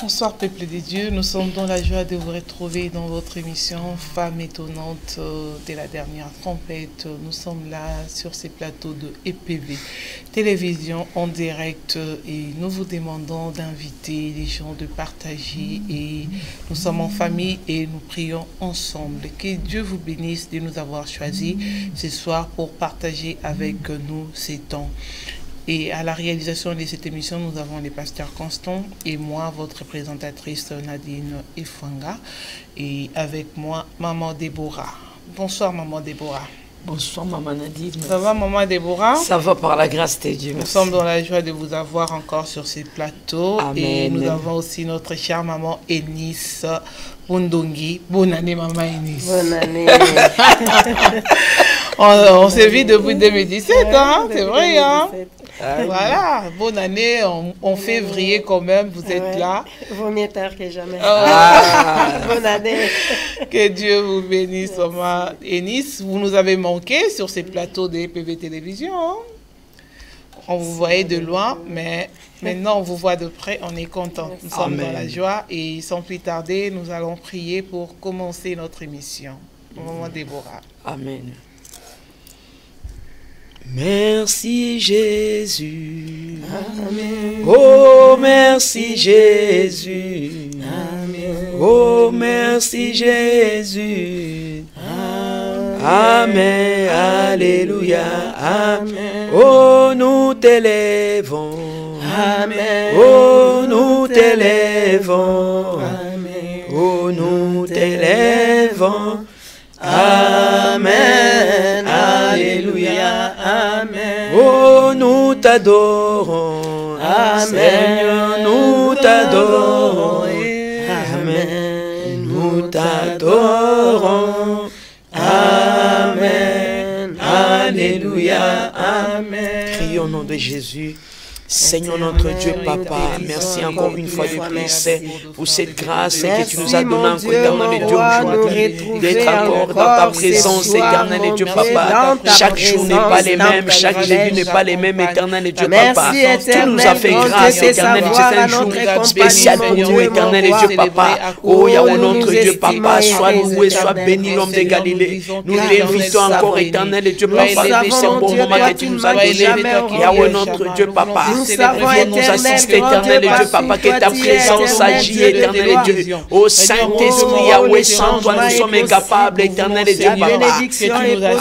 Bonsoir peuple de Dieu, nous sommes dans la joie de vous retrouver dans votre émission Femme étonnante de la dernière trompette. Nous sommes là sur ces plateaux de EPV télévision en direct et nous vous demandons d'inviter les gens, de partager, et nous sommes en famille et nous prions ensemble. Que Dieu vous bénisse de nous avoir choisis ce soir pour partager avec nous ces temps. Et à la réalisation de cette émission, nous avons les pasteurs Constant et moi, votre présentatrice Nadine Efwanga, et avec moi, Maman Déborah. Bonsoir, Maman Déborah. Bonsoir, Maman Nadine. Ça va, Maman Déborah? Ça va par la grâce de Dieu. Nous sommes dans la joie de vous avoir encore sur ces plateaux. Amen. Et nous avons aussi notre chère Maman Eunice Bondongi. Bonne année, Maman Eunice. Bonne année. On s'est vu depuis 2017, hein? C'est vrai, hein? Voilà, bonne année, en février quand même, vous êtes là. Vaut mieux tard que jamais. Bonne année. Que Dieu vous bénisse, Maman Eunice. Vous nous avez manqué sur ces plateaux de PV Télévision. Hein? On vous voyait de loin, mais maintenant on vous voit de près, on est content. Nous sommes dans la joie et sans plus tarder, nous allons prier pour commencer notre émission. Maman Déborah. Amen. Merci Jésus. Amen. Oh merci Jésus. Amen. Oh merci Jésus. Amen. Amen. Alléluia. Amen. Oh nous t'élèvons. Amen. Oh nous t'élèvons. Amen. Oh nous t'élèvons. Amen, Alléluia, Amen. Oh, nous t'adorons, Amen. Seigneur, nous t'adorons, Amen. Nous t'adorons, Amen, Alléluia, Amen. Crions au nom de Jésus. Seigneur notre Dieu, Papa, merci encore une fois de plus pour cette grâce que tu nous as donnée encore, éternel Dieu, aujourd'hui, d'être encore dans ta présence, éternel Dieu, Papa. Chaque jour n'est pas les mêmes, chaque jeudi n'est pas les mêmes, éternel Dieu, Papa. Tu nous as fait grâce, éternel Dieu, c'est un jour spécial pour nous, éternel Dieu, Papa. Oh, Yahweh notre Dieu, Papa, sois loué, sois béni, l'homme de Galilée. Nous t'invitons encore, éternel Dieu, Papa, c'est un bon moment que tu nous as donné, Yahweh notre Dieu, Papa. Nous assister, éternel Dieu, Papa, que ta présence agit, éternel Dieu. Ô Saint-Esprit, Yahweh, sans toi, nous sommes incapables, éternel Dieu, Papa.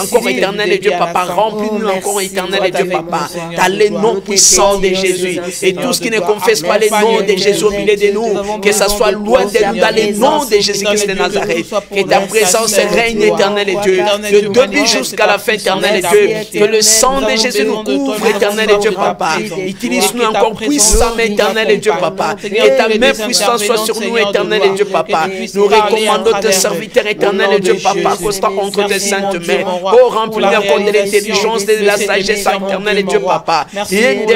Encore, éternel Dieu, Papa, remplis-nous encore, éternel Dieu, Papa. Dans les noms puissants de Jésus. Et tout ce qui ne confesse pas les noms de Jésus au milieu de nous, que ça soit loin de nous, dans les noms de Jésus-Christ de Nazareth. Que ta présence règne, éternel Dieu, de début jusqu'à la fin, éternel Dieu. Que le sang de Jésus nous couvre, éternel Dieu, Papa. Utilise-nous encore puissamment, éternel Dieu, Papa. Que ta main puissante soit sur nous, éternel Dieu, Papa. Nous recommandons tes serviteurs, éternel Dieu, Papa, constant entre tes saintes mains. Oh, remplis encore de l'intelligence et de la sagesse, éternel Dieu, Papa. Viens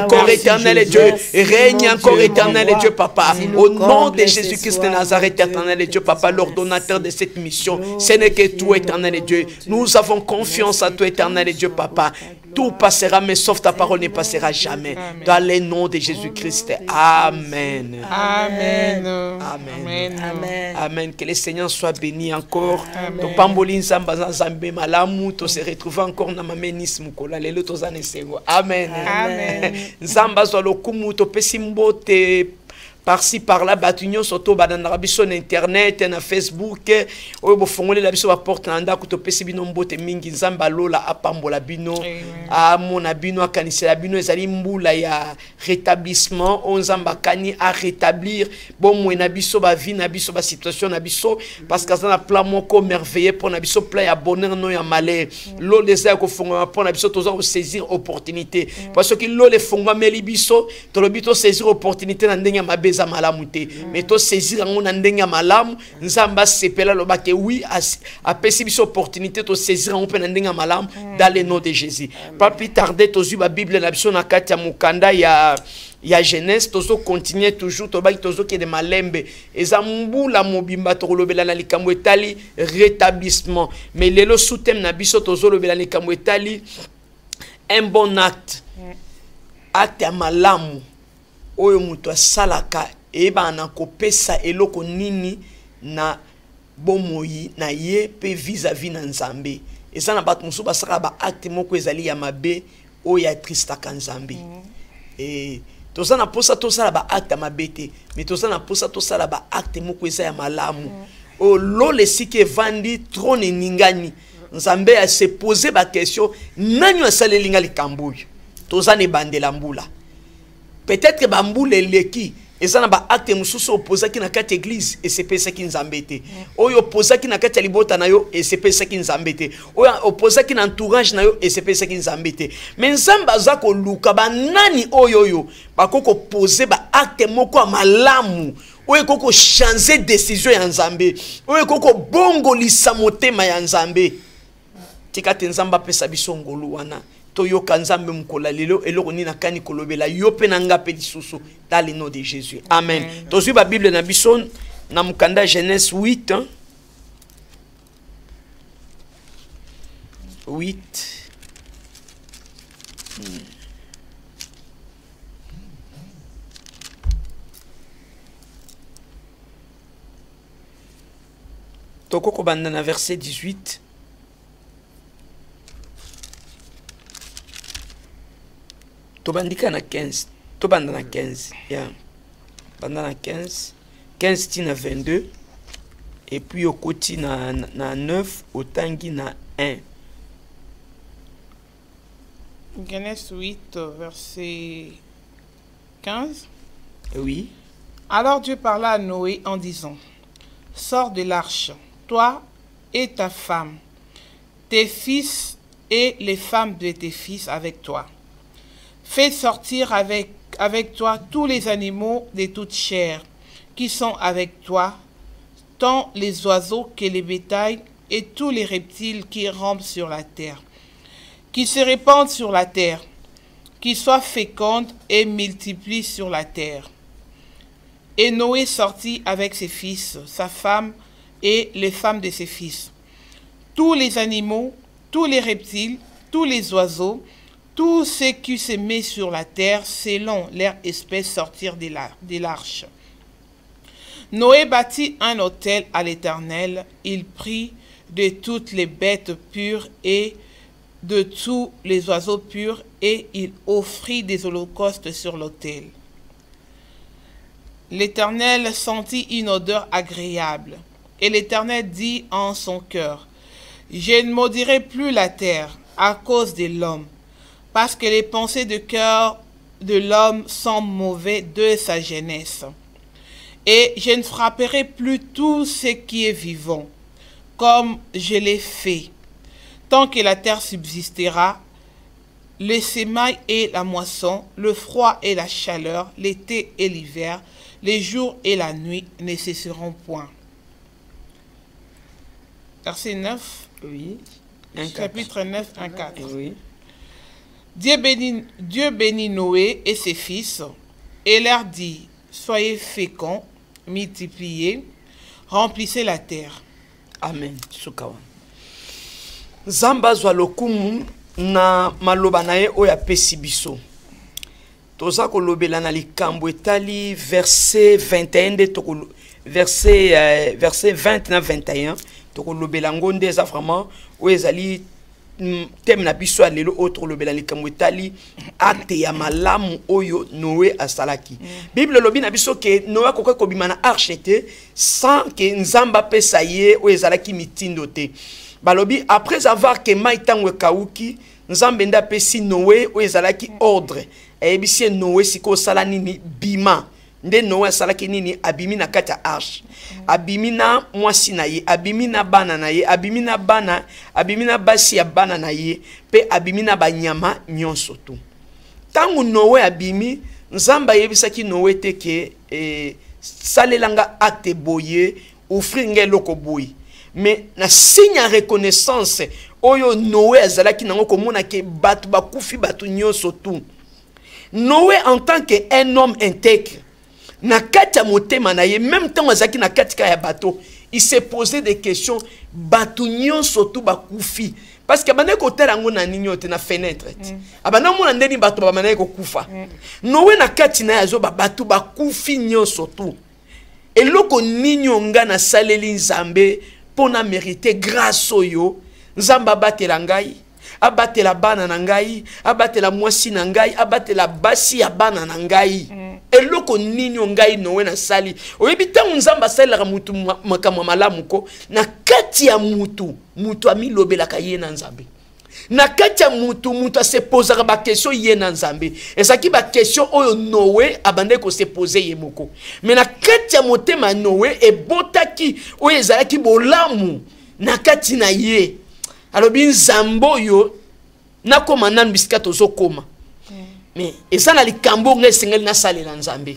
encore, éternel Dieu. Règne encore, éternel Dieu, Papa. Au nom de Jésus-Christ de Nazareth, éternel Dieu, Papa, l'ordonnateur de cette mission. Ce n'est que toi, éternel Dieu. Nous avons confiance à toi, éternel Dieu, Papa. Tout passera, mais sauf ta parole ne passera jamais. Amen. Dans le nom de Jésus-Christ. Amen. Amen. Amen. Amen. Amen. Amen. Que le Seigneur soit béni encore. To pamboli nzamba nzambe malamu to se retrouver encore na mamenisme kola lelo to zane sengo. Amen. Amen. Nzamba zo lokumu to pesimbote par-ci par-là batunion surtout badana biso na internet na Facebook oyo bofongole la biso ba porte na ndako to pesi bino mbote mingi nzamba lola apambola bino amona bino akanisela bino ezali mbula ya rétablissement on nzamba kani a rétablir bon na biso ba vie na biso ba situation na biso parce que ça na plan moko merveilleux pour na biso plan ya bonheur no ya malheur lo les a ko fonga pour na biso tozo saisir opportunité parce que lo le fonga meli biso to lo bito saisir opportunité na ndenge mabe malamute mais to saisir en na ndenge malamu nzamba sepela lobake oui a pesi biso opportunité to saisir en pe na ndenge malamu dans le nom de Jésus. Pas plus tarder to zuba Bible na biso na kati ya mukanda ya Genèse tozo continuer toujours to baki tozo ke de malembe ezambula mobimba to lobela na likambo etali rétablissement mais lelo sous thème na biso tozo lobela likambo etali un bon acte. Acte ya malamu. Oyo mutu asalaka eba na kopesa eloko nini na bomoyi na ye pe vis-à-vis na Nzambe. Eza na bato musu basaka ba acte moko ezali ya mabe oyo ya tristaka Nzambe. Toza na posa tosala ba acte mabe te, mais toza na posa tosala ba acte moko eza ya malamu. O lole sike vandi trone ningani. Nzambe a se poser ba question nani asaleli nga likambo oyo. Toza ne bandela mbula. Peut-être que bambule leki ezana ba acte mususu opposaki na kati église et c'est pesa ki Nzambe te. Oyo opposaki na kati libota na yo et c'est pesa ki Nzambe te. Oyo opposaki na entourage na yo et c'est pesa ki Nzambe te. Mais Nzambe azako luka ba nani oyo bakoko poser ba acte moko malamu. Oyo koko changer décision ya Nzambe. Oyo koko bongo lisa motema ya Nzambe. Tika te Nzamba pesa biso ngolu wana. Toyoka Nzambe mukola lelo eloko ni nakani kolobela yo pe na nga pe lisusu dans le nom de Jésus. Amen. Tozwi ba Bible na biso na mukanda Genèse 8 hein? 8 Tokoko banda na verset 18. Tobandika na 15. Tobanda na 15. Yeah. Banda na 15. 15 tina 22. Et puis au côté na 9. Au tangi na 1. Genèse 8, verset 15. Oui. Alors Dieu parla à Noé en disant, sors de l'arche, toi et ta femme, tes fils et les femmes de tes fils avec toi. Fais sortir avec toi tous les animaux de toute chair qui sont avec toi, tant les oiseaux que les bétails et tous les reptiles qui rampent sur la terre, qui se répandent sur la terre, qui soient fécondes et multiplient sur la terre. Et Noé sortit avec ses fils, sa femme et les femmes de ses fils. Tous les animaux, tous les reptiles, tous les oiseaux, tout ce qui se met sur la terre, selon leur espèce, sortirent de l'arche. Noé bâtit un autel à l'Éternel. Il prit de toutes les bêtes pures et de tous les oiseaux purs, et il offrit des holocaustes sur l'autel. L'Éternel sentit une odeur agréable, et l'Éternel dit en son cœur, « Je ne maudirai plus la terre à cause de l'homme, parce que les pensées de cœur de l'homme sont mauvais de sa jeunesse. Et je ne frapperai plus tout ce qui est vivant, comme je l'ai fait. Tant que la terre subsistera, le semail et la moisson, le froid et la chaleur, l'été et l'hiver, les jours et la nuit ne cesseront point. » Verset 9. Oui. Chapitre 9, 1, 4. Oui. Dieu bénit Noé et ses fils et leur dit, soyez féconds, multipliez, remplissez la terre. Amen. Sukawa. Zamba zwa lokumu na maloba na ye oya pesi biso. Toza kolobela na likambo etali verset 21 de toko verset 20 na 21 toko lobela ngonde eza vraiment o ezali thème na biso ya lelo autre lobela likambo etali acte ya malamu oyo Noé asalaki. Bible lobi na biso ke Noé kokoki kobima na arche te sans que Nzamba pesa ye o ezalaki mitindo te. Balobi après avoir que mai tango kauki Nzambe nda pesi Noé o ezalaki ordre. Ebisi Noé siko sala nini bima. Nde Noé asalaki nini abimi na kati ya arche. Abimi na mwasi na ye, abimi na bana na ye, abimi na bana, abimi na basi ya bana na ye, pe abimi na banyama nyonso tu. Tangu Noé abimi, Nzamba yebisaki Noé te ke salelanga acte boye, offrir ngeloko boye. Mais na signe de reconnaissance, oyo Noé azalaki nango komona ke batu bakufi batu nyonso tu. Noé en tant qu'un homme intègre, na kati ya motema na ye, même temps azaki na kati ya bateau, il s'est posé des questions, batu nyonso tu bakufi, parce que abandé ko terango na ninyo te na fenêtre abandé mo na ndeni bato ba manaye ko kufa Noé na kati na yazo ba bato ba kufi nyonso tu eloko ninyo nga na saleli nzambe pona mériter grâce oyo nzamba batela ngai abatela bana na ngai abatela mwasi na ngai abatela basi ya bana na ngai eloko ninyo ngai Noé na sali oyebi tango nzamba salelaka mutu makamwa malamu ko na kati ya mutu amilobelaka ye na nzambe na kati ya mutu se posaka ba question ye na nzambe ezaki ba question oyo Noé abande ko se poser ye moko mais na kati ya motema Noé ebotaki oyo ezalaki bolamu na kati na ye alobi nzambo yo nakoma nanu bisika tozokoma mais eza na likambo nga esengeli nasalela nzambe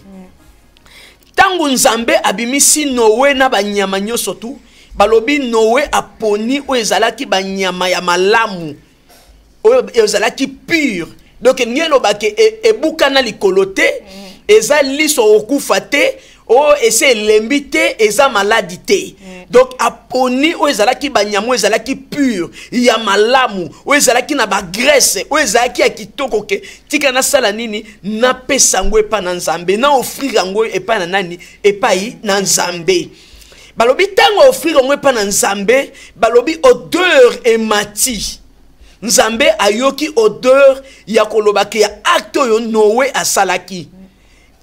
tango nzambe abimisi Noé na banyama nyonso tu balobi Noé aponi oyo ezalaki banyama ya malamu oyo ezalaki pure donc ngelobake ebukana likolo te eza liso okufa te o ese elembi te eza maladi te donc aponi o ezalaki banyama o ezalaki pure ya malamu o ezalaki na ba graisse o ezalaki ya kitoko ke tika na sala nini na pesa ngo epa na nzambe na offrir ngo epa na nani epai na nzambe balobi tango offrir ngo epa na nzambe balobi odeur emati nzambe ayoki odeur ya kolobaki ya acte yo Noé asalaki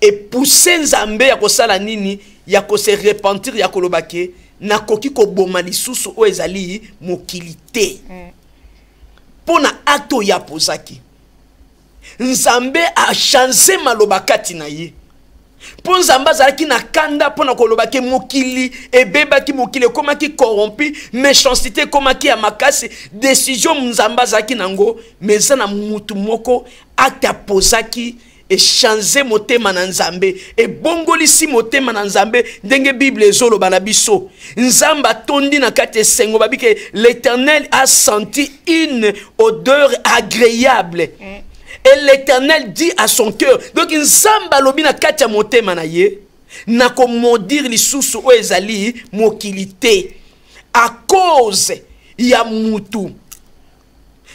et pousser nzambe ya kosala nini ya ko se repentir ya kolobake na koki ko boma lisusu o ezali mokilité pona acte ya posaki nzambe a changer malobakati na ye po nzambe azalaki na kanda pona kolobake mokili ebebaki mokili komaki corrompu méchanceté komaki ya makasi décision nzambe azalaki nango mais na mutu moko acte aposaki et changer motema na nzambe et bongolisi motema na nzambe ndenge Bible ezolo bana biso nzamba tondi na kati sengo babike l'Éternel a senti une odeur agréable et l'Éternel dit à son cœur donc nzamba lobi na kati ya motema na ye na ko maudire lisusu o ezali mokilité à cause ya mutu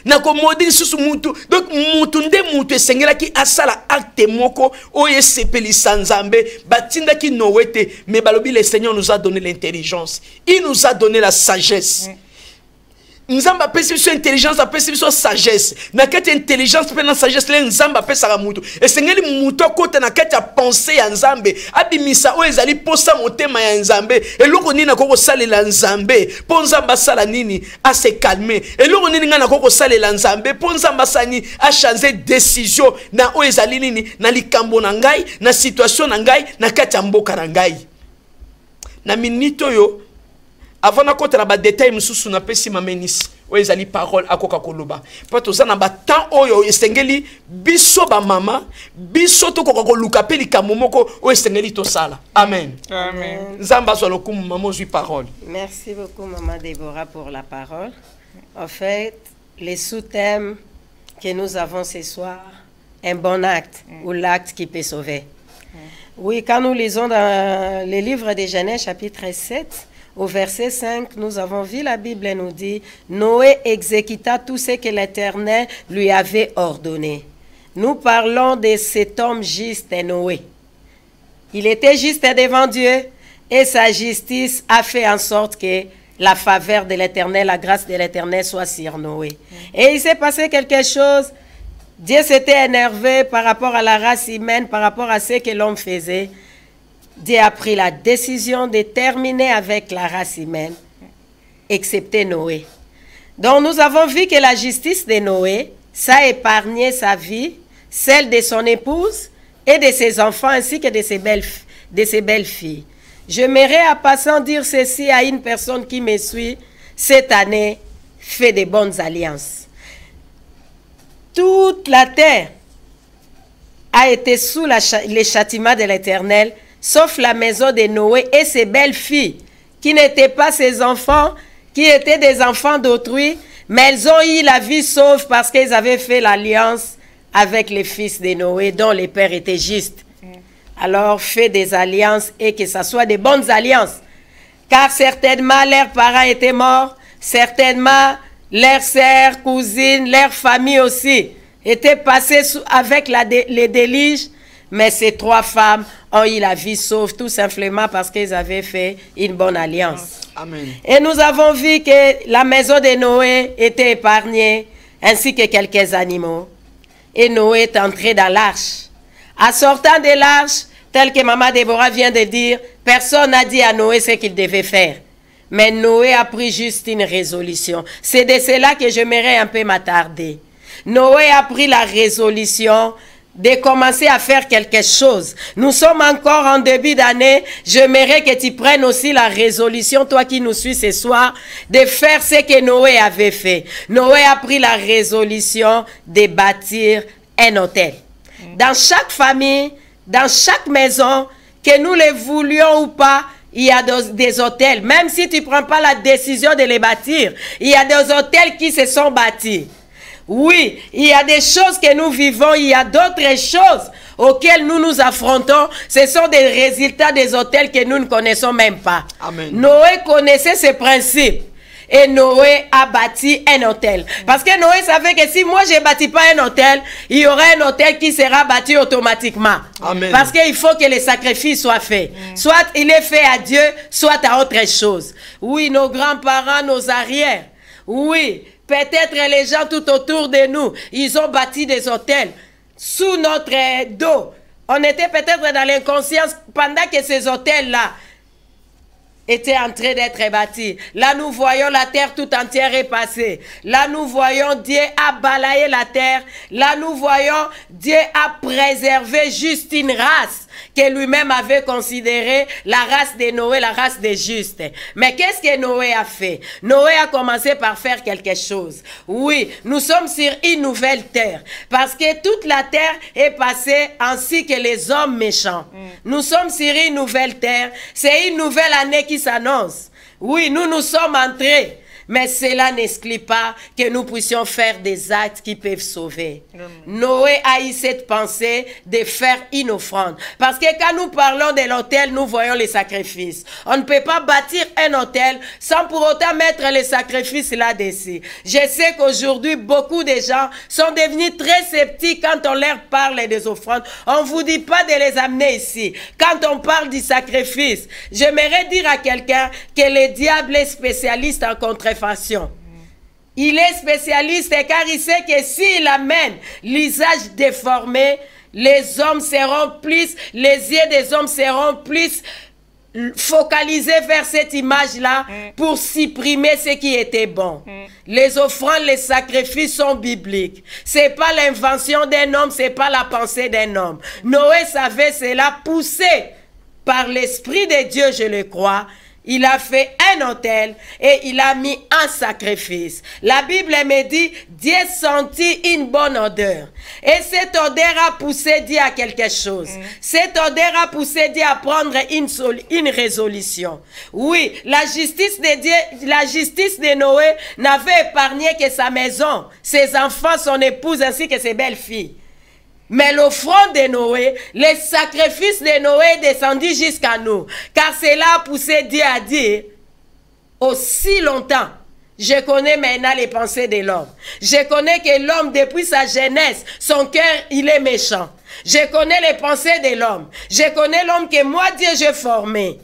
na ko maudire lisusu mutu donc mutu nde mutu esengelaki asala acte moko oye sepelisa nzambe batindaki Noé te mais balobi le Seigneur nous a donné l'intelligence il nous a donné la sagesse nzamba pesi biso intelligence apesi biso sagesse na kati intelligence pe na sagesse le nzamba pesa mutu esengeli mutu akota na kati ya pensée ya nzambe abimisa o ezali posa motema ya nzambe eloko nini akoko salela nzambe po nzamba sala nini a se calmer eloko nini ngana akoko salela nzambe po nzamba sani a changer décision na o ezali nini na likambo na ngai na situation na ngai na kati ya mboka na ngai na minito yo avant na kota na ba détail mususu na pesi mamenis o ezali parole akoka koloba pato za na ba temps oyo esengeli biso ba mama biso to koka koluka pe likambo moko o esengeli to sala amen Amen. Nzamba zo lokumu mama ozwi parole. Merci beaucoup maman Déborah pour la parole. En fait, les sous-thèmes que nous avons ce soir, un bon acte ou l'acte qui peut sauver. Oui, quand nous lisons dans le livre de Genèse chapitre 7, au verset 5, nous avons vu la Bible nous dit « Noé exécuta tout ce que l'Éternel lui avait ordonné ». Nous parlons de cet homme juste, Noé. Il était juste devant Dieu et sa justice a fait en sorte que la faveur de l'Éternel, la grâce de l'Éternel soit sur Noé. Et il s'est passé quelque chose. Dieu s'était énervé par rapport à la race humaine, par rapport à ce que l'homme faisait. Dieu a pris la décision de terminer avec la race humaine, excepté Noé. Donc nous avons vu que la justice de Noé, ça a épargné sa vie, celle de son épouse et de ses enfants ainsi que de ses belles filles. J'aimerais à passant dire ceci à une personne qui me suit cette année, fait de bonnes alliances. Toute la terre a été sous les châtiments de l'Éternel, sauf la maison de Noé et ses belles filles, qui n'étaient pas ses enfants, qui étaient des enfants d'autrui, mais elles ont eu la vie sauve parce qu'ils avaient fait l'alliance avec les fils de Noé, dont les pères étaient justes. Alors, fais des alliances et que ce soit des bonnes alliances. Car certainement, leurs parents étaient morts, certainement, leurs sœurs, cousines, leurs familles aussi étaient passées avec les déluges. Mais ces 3 femmes ont eu la vie sauve tout simplement parce qu'elles avaient fait une bonne alliance. Amen. Et nous avons vu que la maison de Noé était épargnée, ainsi que quelques animaux. Et Noé est entré dans l'arche. En sortant de l'arche, tel que Maman Déborah vient de dire, personne n'a dit à Noé ce qu'il devait faire. Mais Noé a pris juste une résolution. C'est de cela que j'aimerais un peu m'attarder. Noé a pris la résolution de commencer à faire quelque chose. Nous sommes encore en début d'année. J'aimerais que tu prennes aussi la résolution, toi qui nous suis ce soir, de faire ce que Noé avait fait. Noé a pris la résolution de bâtir un hôtel. Dans chaque famille, dans chaque maison, que nous le voulions ou pas, il y a des hôtels. Même si tu ne prends pas la décision de les bâtir, il y a des hôtels qui se sont bâtis. Oui, il y a des choses que nous vivons, il y a d'autres choses auxquelles nous nous affrontons. Ce sont des résultats des hôtels que nous ne connaissons même pas. Amen. Noé connaissait ces principes. Et Noé a bâti un hôtel. Parce que Noé savait que si moi je ne bâtis pas un hôtel, il y aura un hôtel qui sera bâti automatiquement. Amen. Parce qu'il faut que les sacrifices soient faits. Soit il est fait à Dieu, soit à autre chose. Oui, nos grands-parents, nos arrières. Oui, peut-être les gens tout autour de nous, ils ont bâti des hôtels sous notre dos. On était peut-être dans l'inconscience pendant que ces hôtels-là était en train d'être bâti. Là, nous voyons la terre tout entière est passée. Là, nous voyons Dieu a balayé la terre. Là, nous voyons Dieu a préservé juste une race que lui-même avait considérée la race de Noé, la race des justes. Mais qu'est-ce que Noé a fait? Noé a commencé par faire quelque chose. Oui, nous sommes sur une nouvelle terre. Parce que toute la terre est passée ainsi que les hommes méchants. Nous sommes sur une nouvelle terre. C'est une nouvelle année qui s'annonce. Oui, nous sommes entrés. Mais cela n'exclut pas que nous puissions faire des actes qui peuvent sauver. Noé a eu cette pensée de faire une offrande. Parce que quand nous parlons de l'autel, nous voyons les sacrifices. On ne peut pas bâtir un autel sans pour autant mettre les sacrifices là-dessus. Je sais qu'aujourd'hui, beaucoup de gens sont devenus très sceptiques quand on leur parle des offrandes. On ne vous dit pas de les amener ici. Quand on parle du sacrifice, j'aimerais dire à quelqu'un que le diable est spécialiste en contrefaçon. Il est spécialiste car il sait que s'il amène l'usage déformé, les hommes seront plus, les yeux des hommes seront plus focalisés vers cette image-là pour supprimer ce qui était bon. Les offrandes, les sacrifices sont bibliques. C'est pas l'invention d'un homme, c'est pas la pensée d'un homme. Noé savait cela, poussé par l'Esprit de Dieu, je le crois. Il a fait un autel et il a mis un sacrifice. La Bible me dit, Dieu sentit une bonne odeur. Et cette odeur a poussé Dieu à quelque chose. Cette odeur a poussé Dieu à prendre une résolution. Oui, la justice de Dieu, la justice de Noé n'avait épargné que sa maison, ses enfants, son épouse ainsi que ses belles-filles. Mais l'offrande de Noé, les sacrifices de Noé est descendu jusqu'à nous. Car cela a poussé Dieu à dire, aussi longtemps, je connais maintenant les pensées de l'homme. Je connais que l'homme, depuis sa jeunesse, son cœur, il est méchant. Je connais les pensées de l'homme. Je connais l'homme que moi, Dieu, j'ai formé.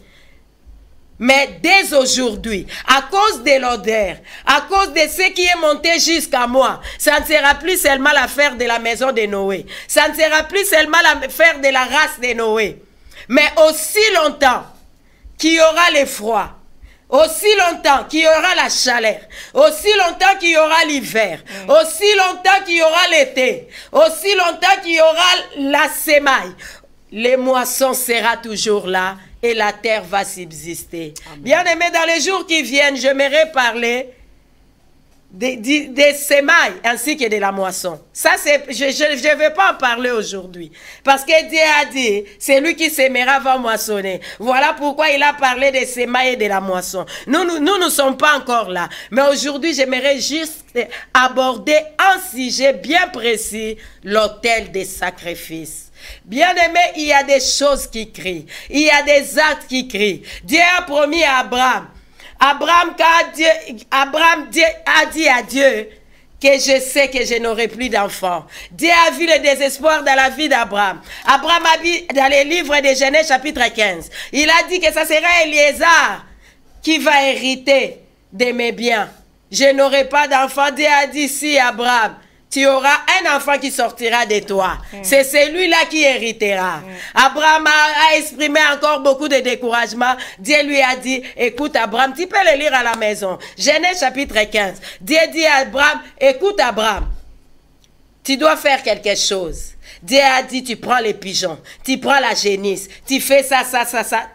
Mais dès aujourd'hui, à cause de l'odeur, à cause de ce qui est monté jusqu'à moi, ça ne sera plus seulement l'affaire de la maison de Noé. Ça ne sera plus seulement l'affaire de la race de Noé. Mais aussi longtemps qu'il y aura le froid, aussi longtemps qu'il y aura la chaleur, aussi longtemps qu'il y aura l'hiver, aussi longtemps qu'il y aura l'été, aussi longtemps qu'il y aura la semaille, les moissons seront toujours là. Et la terre va subsister. Bien-aimés, dans les jours qui viennent, j'aimerais parler des semailles ainsi que de la moisson. Ça, je ne vais pas en parler aujourd'hui. Parce que Dieu a dit, c'est lui qui sèmera va moissonner. Voilà pourquoi il a parlé des semailles et de la moisson. Nous ne sommes pas encore là. Mais aujourd'hui, j'aimerais juste aborder un sujet bien précis, l'autel des sacrifices. Bien-aimé, il y a des choses qui crient. Il y a des actes qui crient. Dieu a promis à Abraham, Abraham a dit à Dieu que je sais que je n'aurai plus d'enfants. Dieu a vu le désespoir dans la vie d'Abraham. Abraham a dit dans les livres de Genèse chapitre 15, il a dit que ça sera Éléazar qui va hériter de mes biens. Je n'aurai pas d'enfant. Dieu a dit, si Abraham, tu auras un enfant qui sortira de toi. C'est celui-là qui héritera. Abraham a exprimé encore beaucoup de découragement. Dieu lui a dit, écoute Abraham, tu peux le lire à la maison. Genèse chapitre 15. Dieu dit à Abraham, écoute Abraham, tu dois faire quelque chose. Dieu a dit, tu prends les pigeons, tu prends la génisse, tu fais ça,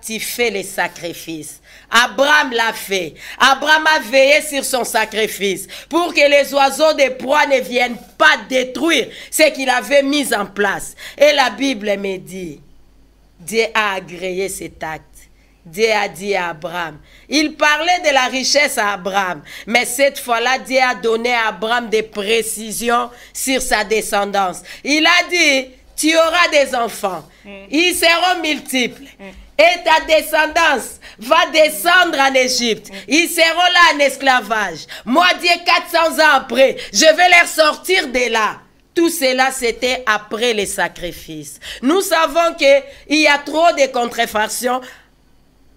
tu fais les sacrifices. Abraham l'a fait. Abraham a veillé sur son sacrifice pour que les oiseaux de proie ne viennent pas détruire ce qu'il avait mis en place. Et la Bible me dit, Dieu a agréé cet acte. Dieu a dit à Abraham, il parlait de la richesse à Abraham, mais cette fois-là, Dieu a donné à Abraham des précisions sur sa descendance. Il a dit, tu auras des enfants, ils seront multiples, et ta descendance va descendre en Égypte. Ils seront là en esclavage. Moi, Dieu, 400 ans après, je vais les sortir de là. Tout cela, c'était après les sacrifices. Nous savons qu'il y a trop de contrefactions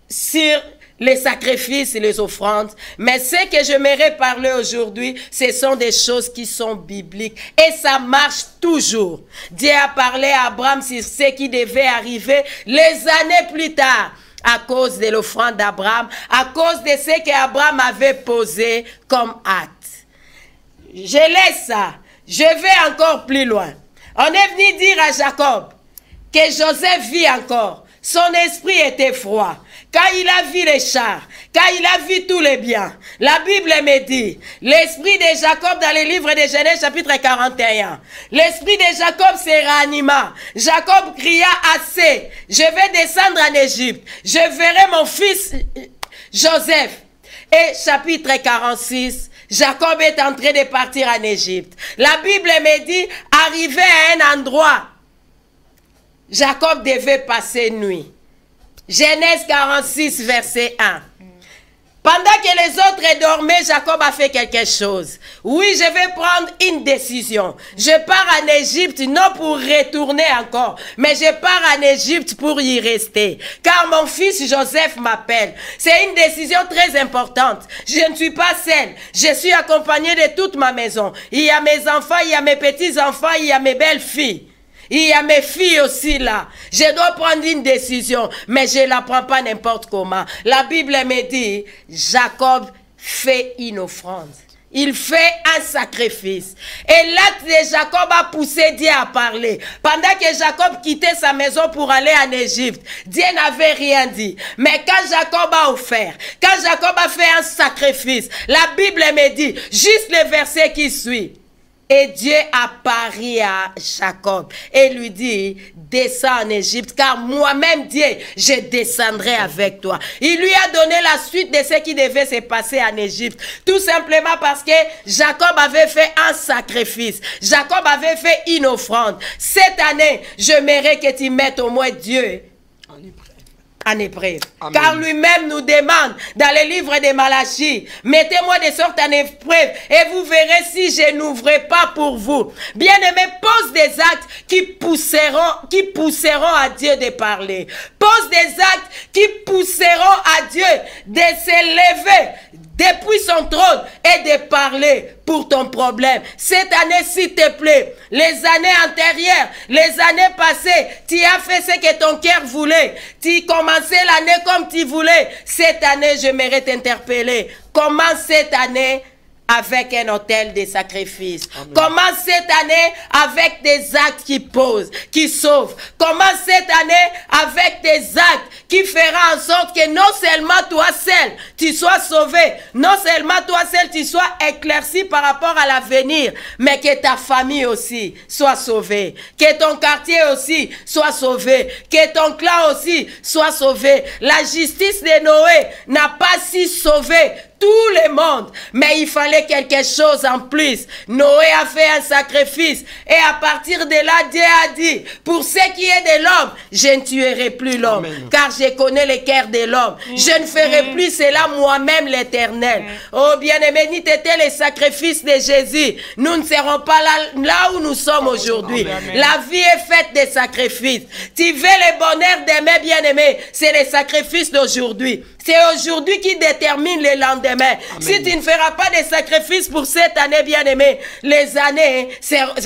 sur les sacrifices et les offrandes. Mais ce que j'aimerais parler aujourd'hui, ce sont des choses qui sont bibliques. Et ça marche toujours. Dieu a parlé à Abraham sur ce qui devait arriver les années plus tard. À cause de l'offrande d'Abraham, à cause de ce qu'Abraham avait posé comme acte. Je laisse ça. Je vais encore plus loin. On est venu dire à Jacob que Joseph vit encore. Son esprit était froid. Quand il a vu les chars, quand il a vu tous les biens, la Bible me dit, l'esprit de Jacob dans les livres de Genèse chapitre 41, l'esprit de Jacob se ranima. Jacob cria assez, je vais descendre en Égypte, je verrai mon fils Joseph. Et chapitre 46, Jacob est en train de partir en Égypte. La Bible me dit, arrivé à un endroit, Jacob devait passer nuit. Genèse 46, verset 1. Pendant que les autres dormaient, Jacob a fait quelque chose. Oui, je vais prendre une décision. Je pars en Égypte, non pour retourner encore, mais je pars en Égypte pour y rester. Car mon fils Joseph m'appelle. C'est une décision très importante. Je ne suis pas seule. Je suis accompagnée de toute ma maison. Il y a mes enfants, il y a mes petits-enfants, il y a mes belles-filles. Il y a mes filles aussi là. Je dois prendre une décision, mais je ne la prends pas n'importe comment. La Bible me dit, Jacob fait une offrande. Il fait un sacrifice. Et l'acte de Jacob a poussé Dieu à parler. Pendant que Jacob quittait sa maison pour aller en Égypte, Dieu n'avait rien dit. Mais quand Jacob a offert, quand Jacob a fait un sacrifice, la Bible me dit, juste le verset qui suit, et Dieu apparut à Jacob et lui dit, descends en Égypte, car moi-même Dieu, je descendrai avec toi. Il lui a donné la suite de ce qui devait se passer en Égypte. Tout simplement parce que Jacob avait fait un sacrifice. Jacob avait fait une offrande. Cette année, j'aimerais que tu mettes au moins Dieu en épreuve. Car lui-même nous demande dans le livre de Malachie, mettez-moi de sorte en épreuve et vous verrez si je n'ouvrirai pas pour vous. Bien-aimé, pose des actes qui pousseront à Dieu de parler. Pose des actes qui pousseront à Dieu de s'élever depuis son trône et de parler pour ton problème. Cette année, s'il te plaît, les années antérieures, les années passées, tu as fait ce que ton cœur voulait. Tu commençais l'année comme tu voulais. Cette année, j'aimerais t'interpeller. Commence cette année avec un autel de sacrifice. Amen. Commence cette année avec des actes qui posent, qui sauvent. Commence cette année avec des actes qui feront en sorte que non seulement toi seul, tu sois sauvé, non seulement toi seul, tu sois éclairci par rapport à l'avenir, mais que ta famille aussi soit sauvée, que ton quartier aussi soit sauvé, que ton clan aussi soit sauvé. La justice de Noé n'a pas si sauvé tout le monde. Mais il fallait quelque chose en plus. Noé a fait un sacrifice. Et à partir de là, Dieu a dit, pour ce qui est de l'homme, je ne tuerai plus l'homme. Car je connais le cœur de l'homme. Je ne ferai plus cela moi-même l'Éternel. Oh bien-aimé, ni t'étais les sacrifices de Jésus, nous ne serons pas là où nous sommes aujourd'hui. La vie est faite de sacrifices. Tu veux le bonheur d'aimer, bien-aimé, c'est les sacrifices d'aujourd'hui. C'est aujourd'hui qui détermine le lendemain. Amen. Si tu ne feras pas de sacrifices pour cette année, bien-aimé, les années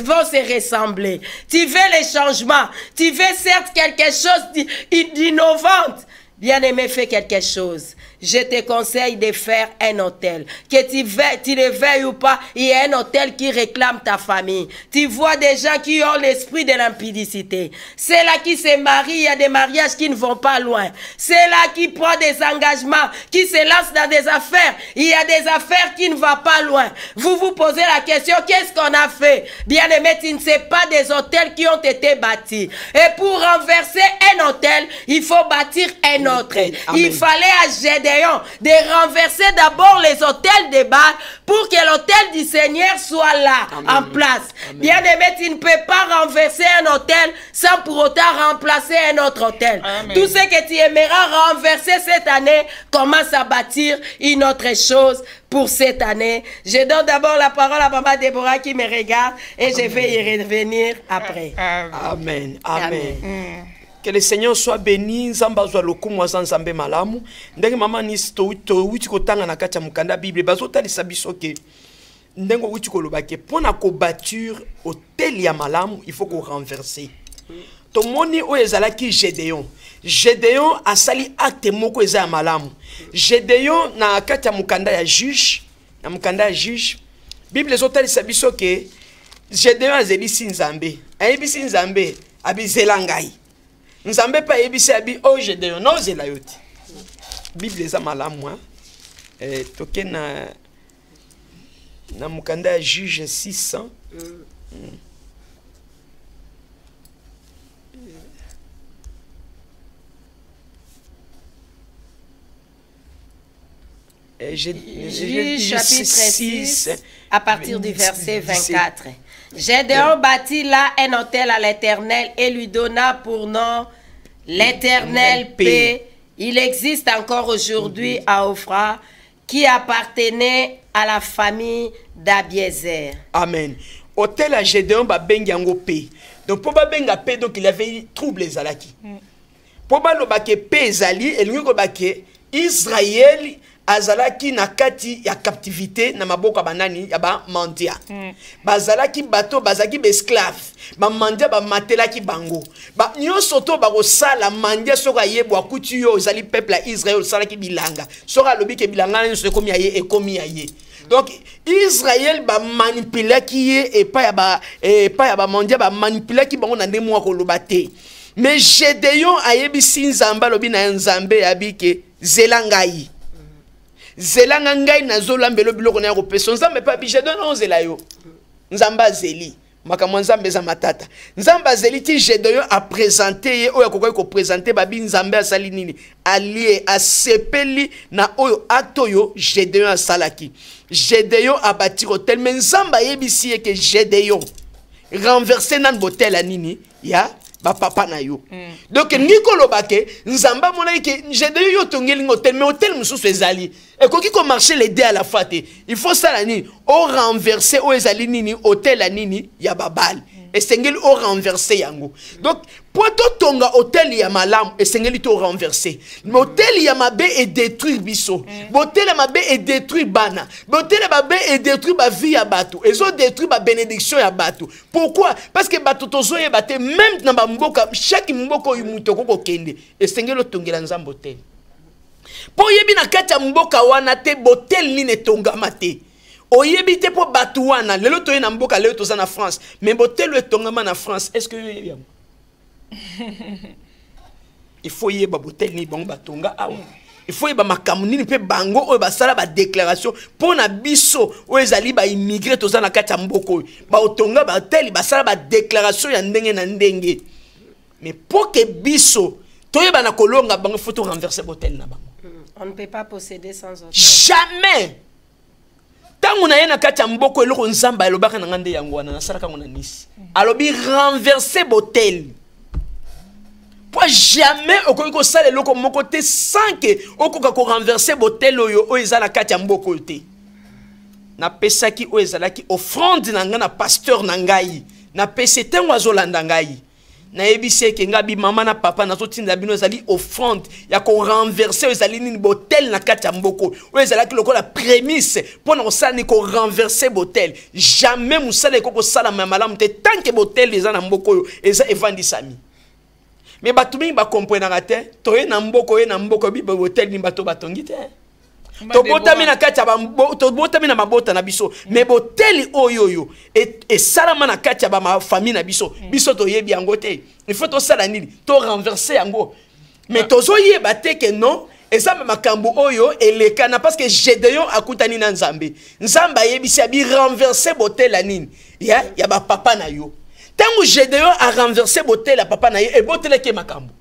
vont se ressembler. Tu veux les changements. Tu veux certes quelque chose d'innovant. Bien-aimé, fais quelque chose. Je te conseille de faire un hôtel. Que tu le veuilles ou pas, il y a un hôtel qui réclame ta famille. Tu vois des gens qui ont l'esprit de l'impudicité. C'est là qui se marient, il y a des mariages qui ne vont pas loin. C'est là qui prend des engagements, qui se lancent dans des affaires. Il y a des affaires qui ne vont pas loin. Vous vous posez la question, qu'est-ce qu'on a fait? Bien-aimé, tu ne sais pas des hôtels qui ont été bâtis. Et pour renverser un hôtel, il faut bâtir un autre. Il fallait à Gédéon de renverser d'abord les hôtels de Baal pour que l'hôtel du Seigneur soit là, en place. Bien-aimé, tu ne peux pas renverser un hôtel sans pour autant remplacer un autre hôtel. Tout ce que tu aimeras renverser cette année, commence à bâtir une autre chose pour cette année. Je donne d'abord la parole à Maman Déborah qui me regarde et je vais y revenir après. Amen. Amen. Que le Seigneur soit béni. Nzamba zwa lokumu nzambe malamu. Ndenge mama ni to witi ko tanga na kati ya mukanda Bible bazota lisabiso ke ndengo witi ko lobake pona ko bâtir hôtel ya malamu il faut ko renverser. To moni o ezalaki Gédéon. Gédéon asali acte moko eza ya malamu. Gédéon na kati ya mukanda ya juge, na mukanda ya juge. Bible ezota lisabiso ke Gédéon azeli sinzambe. Ayebisi nzambe abizela ngai. Nzambe pa yebisi abi o Gédéon no zela yoti. Bible eza malamu toke na mukanda ya juge 600. Juge chapitre 6 à partir du verset 24. Gédéon bâtit là un hôtel à l'Éternel et lui donna pour nom l'Éternel paix. Il existe encore aujourd'hui à Ophra qui appartenait à la famille d'Abiézer. Amen. Hôtel à Gédéon babengi yango paix. Donc pour babenga paix, donc il avait trouble ezalaki. Pour balobake paix ezali elingi ko bake Israël azalaki na kati ya captivité na maboka banani ya ba mandia. Bazalaki bato bazaki be esclave. Ba mandia ba matelaki bango. Ba nyonso to ba ko sala mandia soka yebwa kuti yo ezali peuple ya Israël salaki bilanga. Soka lobi ke bilanga nyonso komi aye e komi aye. Donc Israël ba manipulaki ye et pas ya ba mandia ba manipulaki bango na ndemo ko lobate. Mais Gédéon ayebisi nzamba lobi na nzambe abike zelangai. Zelanga ngai na zolambelo biloko na ko peso nzambe pa Gédéon non zela yo. Nzamba zeli makamwa nzambe za matata. Nzamba zeli ti Gédéon a présenté oyo akokoki ko présenter babi nzambe asali nini allié asepeli na oyo acte oyo Gédéon asalaki. Gédéon a bâti hôtel mais nzamba yebisi que Gédéon renverser nan hôtel a nini ya ba papa na yo. Donc Nikolo bake nzamba mona ke Gédéon yo tongeli hôtel mais hôtel mususu ezali. Et quand il marcher les deux à la fois, il faut ça la nini au renverser au ezali nini hôtel la nini ya babal. Et sengeli au renverser yango. Donc pour to tonga hôtel ya malam et sengeli to renverser. Mais hôtel ya mabe et détruire biso. Hôtel ya mabe et détruire bana. Hôtel ya mabe et détruire ba vie ya bato. Et zo détruire ba bénédiction ya bato. Pourquoi? Parce que bato tozo ye baté même dans ba mboka chaque mboko yumuto ko kende. Et sengeli tongela nzambo hôtel. Po yebi na kati ya mboka wana te botel ni ne tongama te. Oyebi te po batu wana lelo toye na mboka lelo toza na France mais botel le tongama na France est-ce que yebi il faut yeba botel ni bango batonga awa. Il faut yeba makamu nini pe bango oyo basala ba déclaration po na biso oyo ezali ba immigré toza na kati ya mboko ba otonga ba hotel basala ba déclaration ya ndenge na ndenge. Mais pour que biso toyeba na kolonga bango faut to renverser botel na bango. On ne peut pas posséder sans autel. Jamais. Tant on a un akati mboko eloko nzamba elobaka na ngande yango wana nasalaka ngona nisi. Alobi renverser botel. Pour jamais okoki ko sala eloko moko te sans que okoka ko renverser botel oyo o ezala kati mboko te. Na pesaki o ezalaki offrande na nga na pasteur na ngai. Na pese tengo azolanda ngai. Na ebise ke ngabi mama na papa na sotinda bino ezali offrande ya ko renverser ezali ni botel na kati ya mboko o ezalaki lokola prémisse pour na osala ni ko renverser botel jamais musala ko sala malamu te tant que botel eza na mboko yo eza evandisami mais batu mingi ba comprendre te to ye na mboko bi botel ni bato batongi te to botami na kati ya to botami na mabota na biso mais botel oyoyo et salama na kati ya ba famille na biso biso to yebi yango te il faut to sala nini to renverser yango mais tozo yeba te que non ezamba makambo oyo elekana parce que Gédéon akutani na nzambe nzamba yebisi abi renverser botel la nini ya ba papa na yo tango Gédéon a renversé botel la papa na yo et botel ke makambo.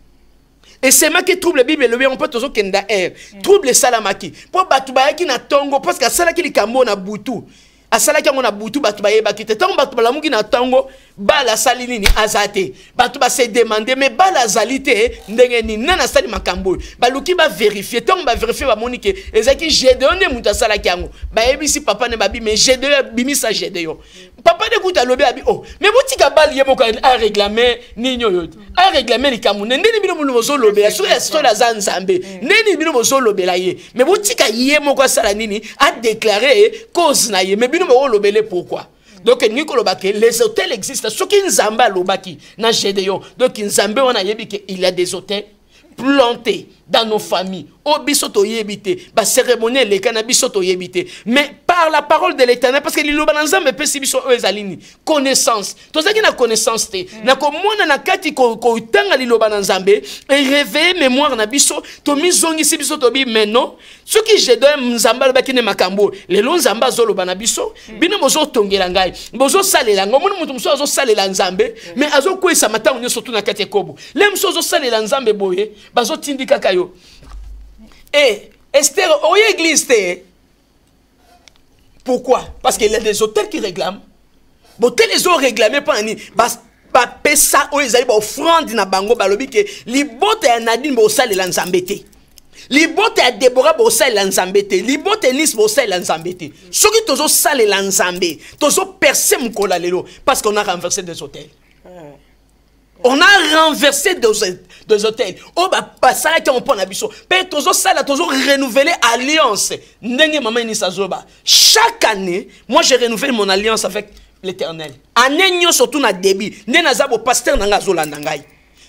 Et c'est moi qui trouble la Bible, on peut toujours kenda air. Trouble salamaki. Pour batuba qui na tongo parce que ça là qui likambo na butu. Asala ki ngona butu batuba yeba kite. Tango batuba mungi na tongo bala salini ni azate. Batuba se demander mais bala zalité ndenge ni nana sali makambo. Baluki ba vérifier. Tango ba vérifier ba monike ezaki Gédéon ne muta sala ki yango. Ba yebisi papa ne babi mais Gédéon bimisa Gédéon. Papa de kuta lobe abi oh mais botika bal yebo ko a réclamer ni nyoyo. A réclamer li kamune ndeni bino muno zo lobe ya sur la zanzambe. Ndeni bino zo lobe la ye. Mais botika yemo ko sala nini a déclarer cause na ye mais bino mo lobele pourquoi. Donc Nicolas Baké les hôtels existent ce qui nzamba lobaki na Gédéon. Donc nzambe on a yebi que il y a des hôtels plantés dans nos familles. Au bisoto yebite, ba cérémonie les canabisoto yebite. Mais par la parole de l'Éternel, parce que l'Ilobananza me pesi biso ezalini connaissance. Tout ça qui na connaissance te. Na ko mona na kati ko tanga l'Ilobananzambe et réveiller mémoire na biso to mizongi si biso to bi maintenant. Ce qui je donne nzamba ba kine makambo. Le long nzamba zolo bana biso, bino mozo tongela ngai. Bozo salela ngomo mutu muso azo salela nzambe, mais azo kwesa matango nyoso tu na kati kobo. Le muso azo salela nzambe boye, bazo tindika kayo. Et Esther, au église, pourquoi? Parce qu'il y a des hôtels qui réclament. Bon, les ont réclamé par un pesa ou ils allaient offrande na bango balobi que libote ya Nadine bosale la nzambete. Libote ya Deborah bosale la nzambete. Libote Nis bosale la nzambete. Ce qui tozo sale la nzambe, tozo percer mkola lelo parce qu'on a renversé des hôtels. On a renversé des hôtels. Oh, bah, ça là qui on prend la biso. Mais toujours ça là, toujours renouveler alliance. Ndenge maman ni sazoba. Chaque année, moi j'ai renouvelé mon alliance avec l'Éternel. Année nyo surtout na début. Ndé na zabo pasteur nanga zolanda ngai.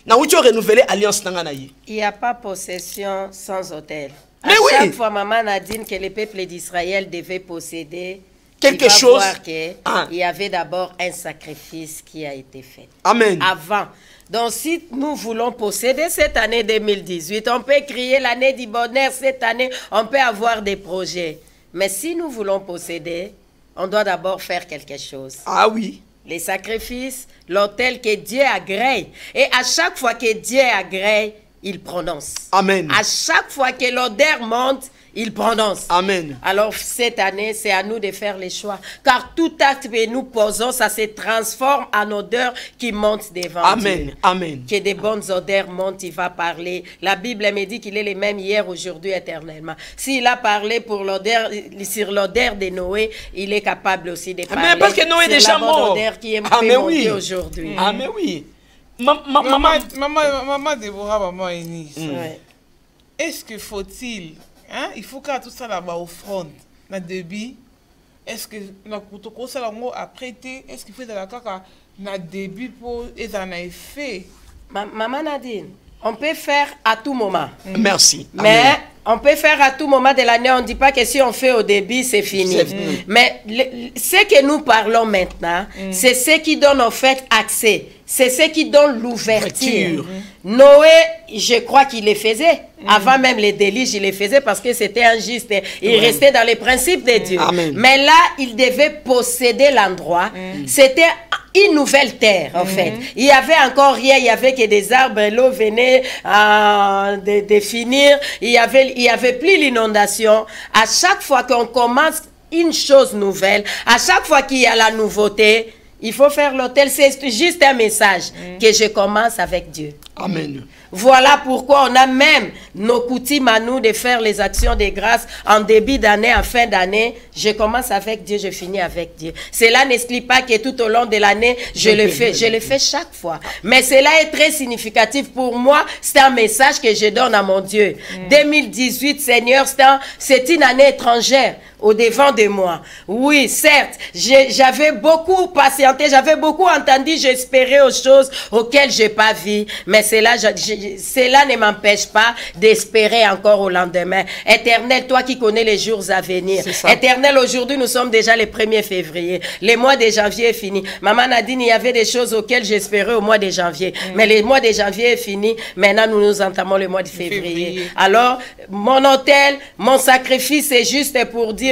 Na uti renouveler alliance nanga na yi. Il n'y a pas possession sans hôtel. Mais à chaque oui. fois maman Nadine que le peuple d'Israël devait posséder quelque chose. Il y avait d'abord un sacrifice qui a été fait. Amen. Avant. Donc si nous voulons posséder cette année 2018, on peut crier l'année du bonheur cette année, on peut avoir des projets. Mais si nous voulons posséder, on doit d'abord faire quelque chose. Ah oui. Les sacrifices, l'autel que Dieu agrée. Et à chaque fois que Dieu agrée, il prononce. Amen. À chaque fois que l'odeur monte, il prononce. Amen. Alors cette année, c'est à nous de faire les choix. Car tout acte que nous posons, ça se transforme en odeur qui monte devant Amen. Dieu. Amen. Que des bonnes odeurs montent, il va parler. La Bible me dit qu'il est le même hier, aujourd'hui, éternellement. S'il a parlé pour l'odeur, sur l'odeur de Noé, il est capable aussi de parler. Mais parce que Noé est déjà mort. La bonne odeur qui est montée aujourd'hui. Ah mais oui. Maman Déborah, maman Enis. Ouais. Est-ce que faut-il, hein, il faut qu'à tout ça là-bas offrande, na débit, est-ce que na kutoko ça là a prêté, est-ce qu'il faut de la caca na débit pour et en effet. Maman Nadine, on peut faire à tout moment. Merci. Mais Amen. on peut faire à tout moment de l'année. On ne dit pas que si on fait au début, c'est fini. Mais ce que nous parlons maintenant, c'est ce qui donne en fait accès. C'est ce qui donne l'ouverture. Noé, je crois qu'il le faisait. Avant même les déluges, il le faisait parce que c'était injuste. Il restait dans les principes de Dieu. Amen. Mais là, il devait posséder l'endroit. C'était une nouvelle terre, en fait. Il y avait encore rien, il y avait que des arbres, l'eau venait de finir, il y avait plus l'inondation. À chaque fois qu'on commence une chose nouvelle, à chaque fois qu'il y a la nouveauté, il faut faire l'autel. C'est juste un message que je commence avec Dieu. Amen. Voilà pourquoi on a même nos coutumes à nous de faire les actions de grâce en début d'année, en fin d'année. Je commence avec Dieu, je finis avec Dieu. Cela n'exclut pas que tout au long de l'année, je le fais chaque fois. Mais cela est très significatif pour moi. C'est un message que je donne à mon Dieu. 2018, Seigneur, c'est une année étrangère au devant de moi. Oui, certes, j'avais beaucoup patienté, j'avais beaucoup entendu, j'espérais aux choses auxquelles je n'ai pas vu. Mais cela ne m'empêche pas d'espérer encore au lendemain. Éternel, toi qui connais les jours à venir. Éternel, aujourd'hui, nous sommes déjà le 1er février. Le mois de janvier est fini. Maman Nadine, il y avait des choses auxquelles j'espérais au mois de janvier. Mais le mois de janvier est fini. Maintenant, nous entamons le mois de février. Alors, mon autel, mon sacrifice, c'est juste pour dire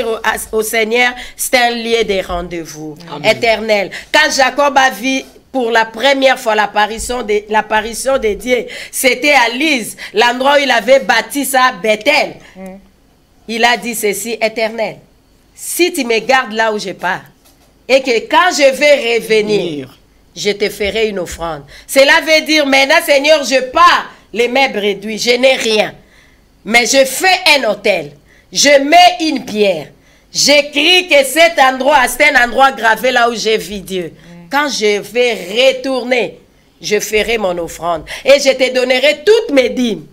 au Seigneur, c'est un lieu de rendez-vous. Éternel. Quand Jacob a vu pour la première fois l'apparition de Dieu, c'était à Luz, l'endroit où il avait bâti ça, Bethel. Il a dit ceci: Éternel, si tu me gardes là où je pars, et que quand je vais revenir, je te ferai une offrande. Cela veut dire, maintenant Seigneur, je pars les mains réduits, je n'ai rien. Mais je fais un autel, je mets une pierre, j'écris que cet endroit, c'est un endroit gravé là où j'ai vu Dieu. Quand je vais retourner, je ferai mon offrande et je te donnerai toutes mes dîmes.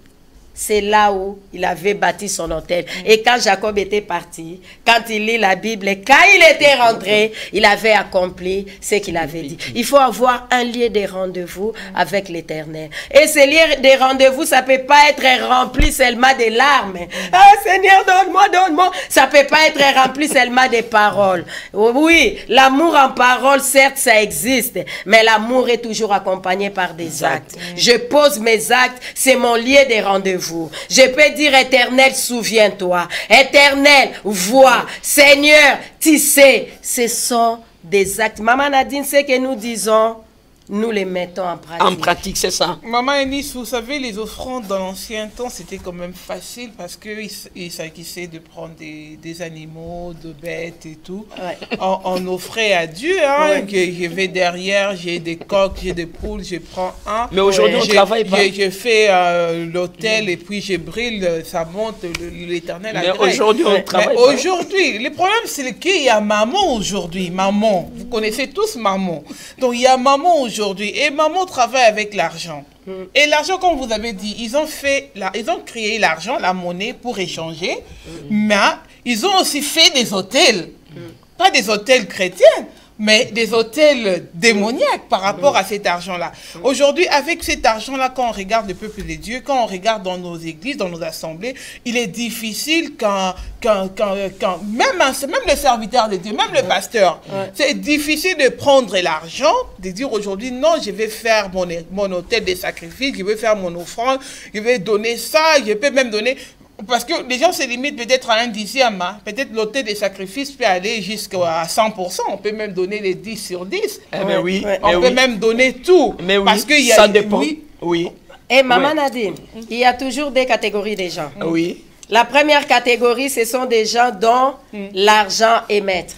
C'est là où il avait bâti son autel. Et quand Jacob était parti, quand il lit la Bible, quand il était rentré, il avait accompli ce qu'il avait dit. Il faut avoir un lieu de rendez-vous avec l'Éternel. Et ce lieu de rendez-vous, ça ne peut pas être rempli seulement de larmes. Ah Seigneur, donne-moi, donne-moi. Ça ne peut pas être rempli seulement de paroles. Oui, l'amour en parole, certes, ça existe. Mais l'amour est toujours accompagné par des actes. Je pose mes actes, c'est mon lieu de rendez-vous. Je peux dire: Éternel, souviens-toi. Éternel, vois. Seigneur, tu sais. Ce sont des actes. Maman Nadine, ce que nous disons, nous les mettons en pratique. En pratique, c'est ça. Maman Eunice, vous savez, les offrandes dans l'ancien temps, c'était quand même facile parce qu'ils s'acquissaient de prendre des animaux, de bêtes et tout. Ouais. On offrait à Dieu. Hein, je vais derrière, j'ai des coqs, j'ai des poules, je prends un. Mais aujourd'hui, on ne travaille pas. Je fais l'autel et puis je brille, ça monte, l'Éternel. Mais aujourd'hui, on travaille pas. Aujourd'hui, le problème, c'est qu'il y a maman aujourd'hui. Maman, vous connaissez tous maman. Donc, il y a maman aujourd'hui. Et maman travaille avec l'argent. Et l'argent, comme vous avez dit, ils ont créé l'argent, la monnaie pour échanger. Mais ils ont aussi fait des hôtels. Pas des hôtels chrétiens, mais des hôtels démoniaques par rapport à cet argent-là. Aujourd'hui, avec cet argent-là, quand on regarde le peuple de Dieu, quand on regarde dans nos églises, dans nos assemblées, il est difficile même le serviteur de Dieu, même le pasteur, c'est difficile de prendre l'argent, de dire aujourd'hui, non, je vais faire mon hôtel de sacrifice, je vais faire mon offrande, je vais donner ça, je peux même donner... Parce que les gens se limitent peut-être à un dixième. Hein. Peut-être l'autel des sacrifices peut aller jusqu'à 100%. On peut même donner les 10 sur 10. Mais oui, on peut même donner tout. Mais oui, parce que ça dépend. Oui. Et Maman Nadine, il y a toujours des catégories de gens. Oui. La première catégorie, ce sont des gens dont l'argent est maître.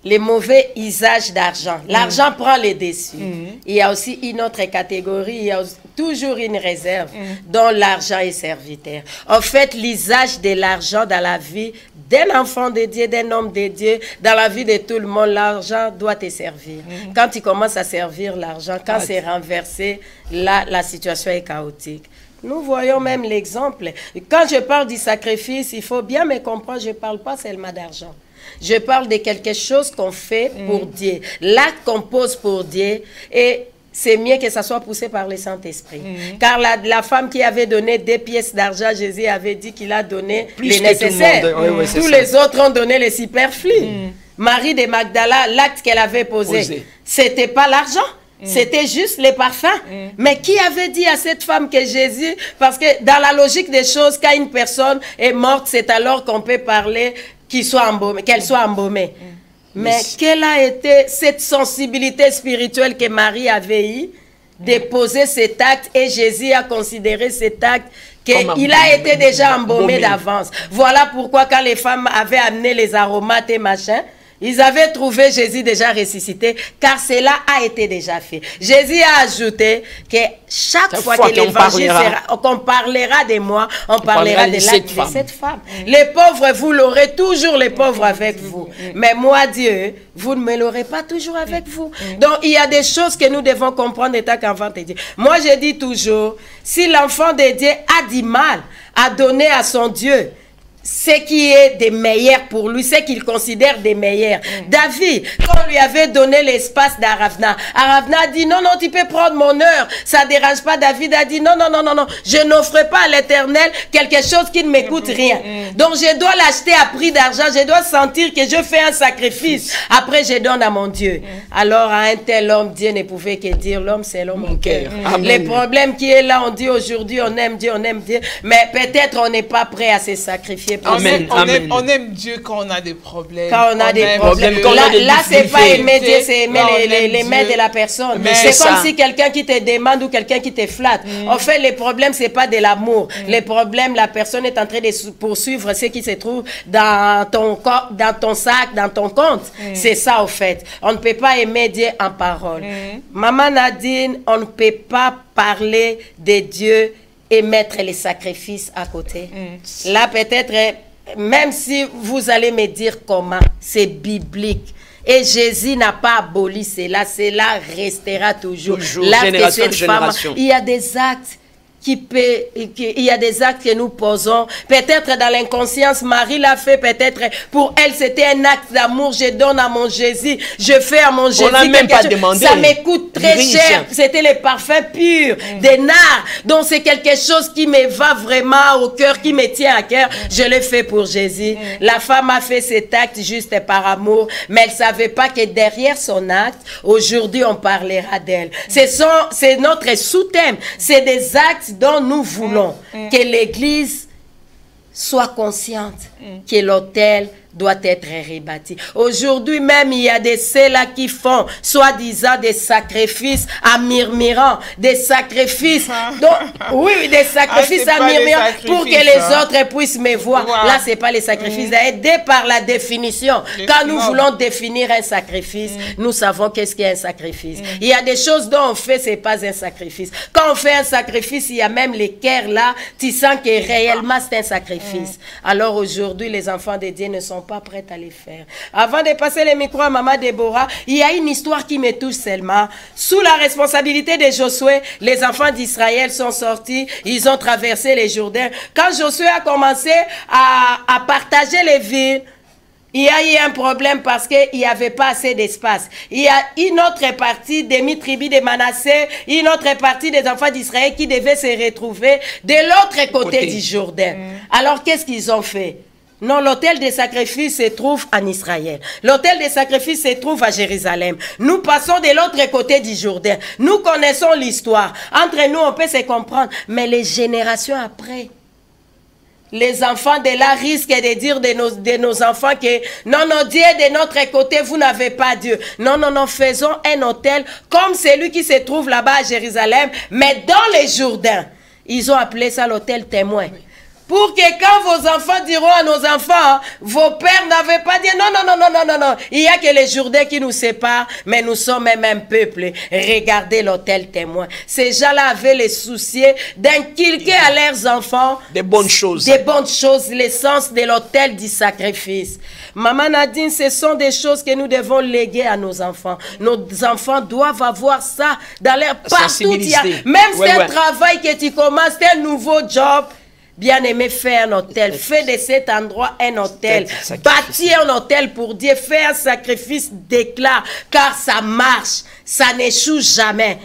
Les mauvais usages d'argent. L'argent prend les dessus. Il y a aussi une autre catégorie, il y a toujours une réserve dont l'argent est serviteur. En fait, l'usage de l'argent dans la vie d'un enfant de Dieu, d'un homme de Dieu, dans la vie de tout le monde, l'argent doit te servir. Quand tu commences à servir l'argent, quand c'est renversé, là, la situation est chaotique. Nous voyons même l'exemple. Quand je parle du sacrifice, il faut bien me comprendre, je ne parle pas seulement d'argent. Je parle de quelque chose qu'on fait pour Dieu. L'acte qu'on pose pour Dieu. Et c'est mieux que ça soit poussé par le Saint-Esprit. Car la femme qui avait donné 2 pièces d'argent, Jésus avait dit qu'il a donné les nécessaires. Tous les autres ont donné les superflus. Marie de Magdala, l'acte qu'elle avait posé, c'était pas l'argent. C'était juste les parfums. Mais qui avait dit à cette femme que Jésus... Parce que dans la logique des choses, quand une personne est morte, c'est alors qu'on peut parler qu'elle soit embaumée. Mais quelle a été cette sensibilité spirituelle que Marie avait eue de poser cet acte et Jésus a considéré cet acte qu'il a été déjà embaumé d'avance. Voilà pourquoi quand les femmes avaient amené les aromates et machin, ils avaient trouvé Jésus déjà ressuscité, car cela a été déjà fait. Jésus a ajouté que chaque fois que l'évangile qu'on parlera de moi, on parlera de l'acte de cette femme. Les pauvres, vous l'aurez toujours les pauvres avec vous. Mais moi, Dieu, vous ne me l'aurez pas toujours avec vous. Donc, il y a des choses que nous devons comprendre étant qu'enfant de Dieu. Moi, je dis toujours, si l'enfant de Dieu a du mal à donner à son Dieu, ce qui est des meilleurs pour lui, ce qu'il considère des meilleurs. David, quand on lui avait donné l'espace d'Aravna, Aravna a dit non, non, tu peux prendre mon heure, ça ne dérange pas. David a dit non, non, non, non, non, je n'offre pas à l'Éternel quelque chose qui ne m'écoute rien. Donc je dois l'acheter à prix d'argent, je dois sentir que je fais un sacrifice. Après, je donne à mon Dieu. Alors, à un tel homme, Dieu ne pouvait que dire l'homme, c'est l'homme au cœur. Les problèmes qui est là, on dit aujourd'hui, on aime Dieu, mais peut-être on n'est pas prêt à se sacrifier. On aime Dieu quand on a des problèmes. Quand on a des problèmes. Là, c'est pas aimer Dieu, c'est aimer les mains de la personne. C'est comme si quelqu'un qui te demande ou quelqu'un qui te flatte. En fait, les problèmes, c'est pas de l'amour. Les problèmes, la personne est en train de poursuivre ce qui se trouve dans ton corps, dans ton sac, dans ton compte. C'est ça, au fait. On ne peut pas aimer Dieu en parole. Maman Nadine, on ne peut pas parler de Dieu et mettre les sacrifices à côté. Là, peut-être, même si vous allez me dire comment, c'est biblique. Et Jésus n'a pas aboli cela restera toujours. L'acte de cette femme, il y a des actes il y a des actes que nous posons. Peut-être dans l'inconscience, Marie l'a fait, peut-être pour elle, c'était un acte d'amour. Je donne à mon Jésus, je fais à mon Jésus. On n'a même pas demandé. Ça me coûte très cher. C'était les parfums purs, des nards. Donc c'est quelque chose qui me va vraiment au cœur, qui me tient à cœur. Je le fais pour Jésus. La femme a fait cet acte juste par amour, mais elle ne savait pas que derrière son acte, aujourd'hui on parlera d'elle. C'est notre sous-thème. C'est des actes dont nous voulons que l'Église soit consciente que l'autel doit être rebâti. Aujourd'hui même, il y a des ceux-là qui font soi-disant des sacrifices à murmurant, des sacrifices, oui, des sacrifices à murmurant pour que les autres puissent me voir. Là, c'est pas les sacrifices. Aidé par la définition. Quand nous voulons définir un sacrifice, nous savons qu'est-ce qu'est un sacrifice. Il y a des choses dont on fait, c'est pas un sacrifice. Quand on fait un sacrifice, il y a même les cœurs là, tu sens que réellement c'est un sacrifice. Alors aujourd'hui, les enfants de Dieu ne sont pas prêts à les faire. Avant de passer le micro à Maman Déborah, il y a une histoire qui me touche seulement. Sous la responsabilité de Josué, les enfants d'Israël sont sortis, ils ont traversé les Jourdains. Quand Josué a commencé à partager les villes, il y a eu un problème parce qu'il n'y avait pas assez d'espace. Il y a une autre partie des tribus de Manassé, une autre partie des enfants d'Israël qui devaient se retrouver de l'autre côté du Jourdain. Alors, qu'est-ce qu'ils ont fait? Non, l'autel des sacrifices se trouve en Israël. L'autel des sacrifices se trouve à Jérusalem. Nous passons de l'autre côté du Jourdain. Nous connaissons l'histoire. Entre nous, on peut se comprendre. Mais les générations après, les enfants de là risquent de dire de nos enfants que non, non, Dieu est de notre côté, vous n'avez pas Dieu. Non, non, non, faisons un autel comme celui qui se trouve là-bas à Jérusalem, mais dans les Jourdains. Ils ont appelé ça l'autel témoin. Pour que quand vos enfants diront à nos enfants, vos pères n'avaient pas dit non, non, non, non, non, non, non. Il n'y a que les Jourdains qui nous séparent, mais nous sommes même un peuple. Regardez l'autel témoin. Ces gens-là avaient les soucis d'inculquer à leurs enfants des bonnes choses. Des bonnes choses, l'essence de l'autel du sacrifice. Maman Nadine, ce sont des choses que nous devons léguer à nos enfants. Nos enfants doivent avoir ça dans leur partout. Même si c'est un travail que tu commences, c'est un nouveau job. Bien-aimé, fais un hôtel. Fais de cet endroit un hôtel. Bâtis un hôtel pour Dieu. Fais un sacrifice d'éclat. Car ça marche. Ça n'échoue jamais.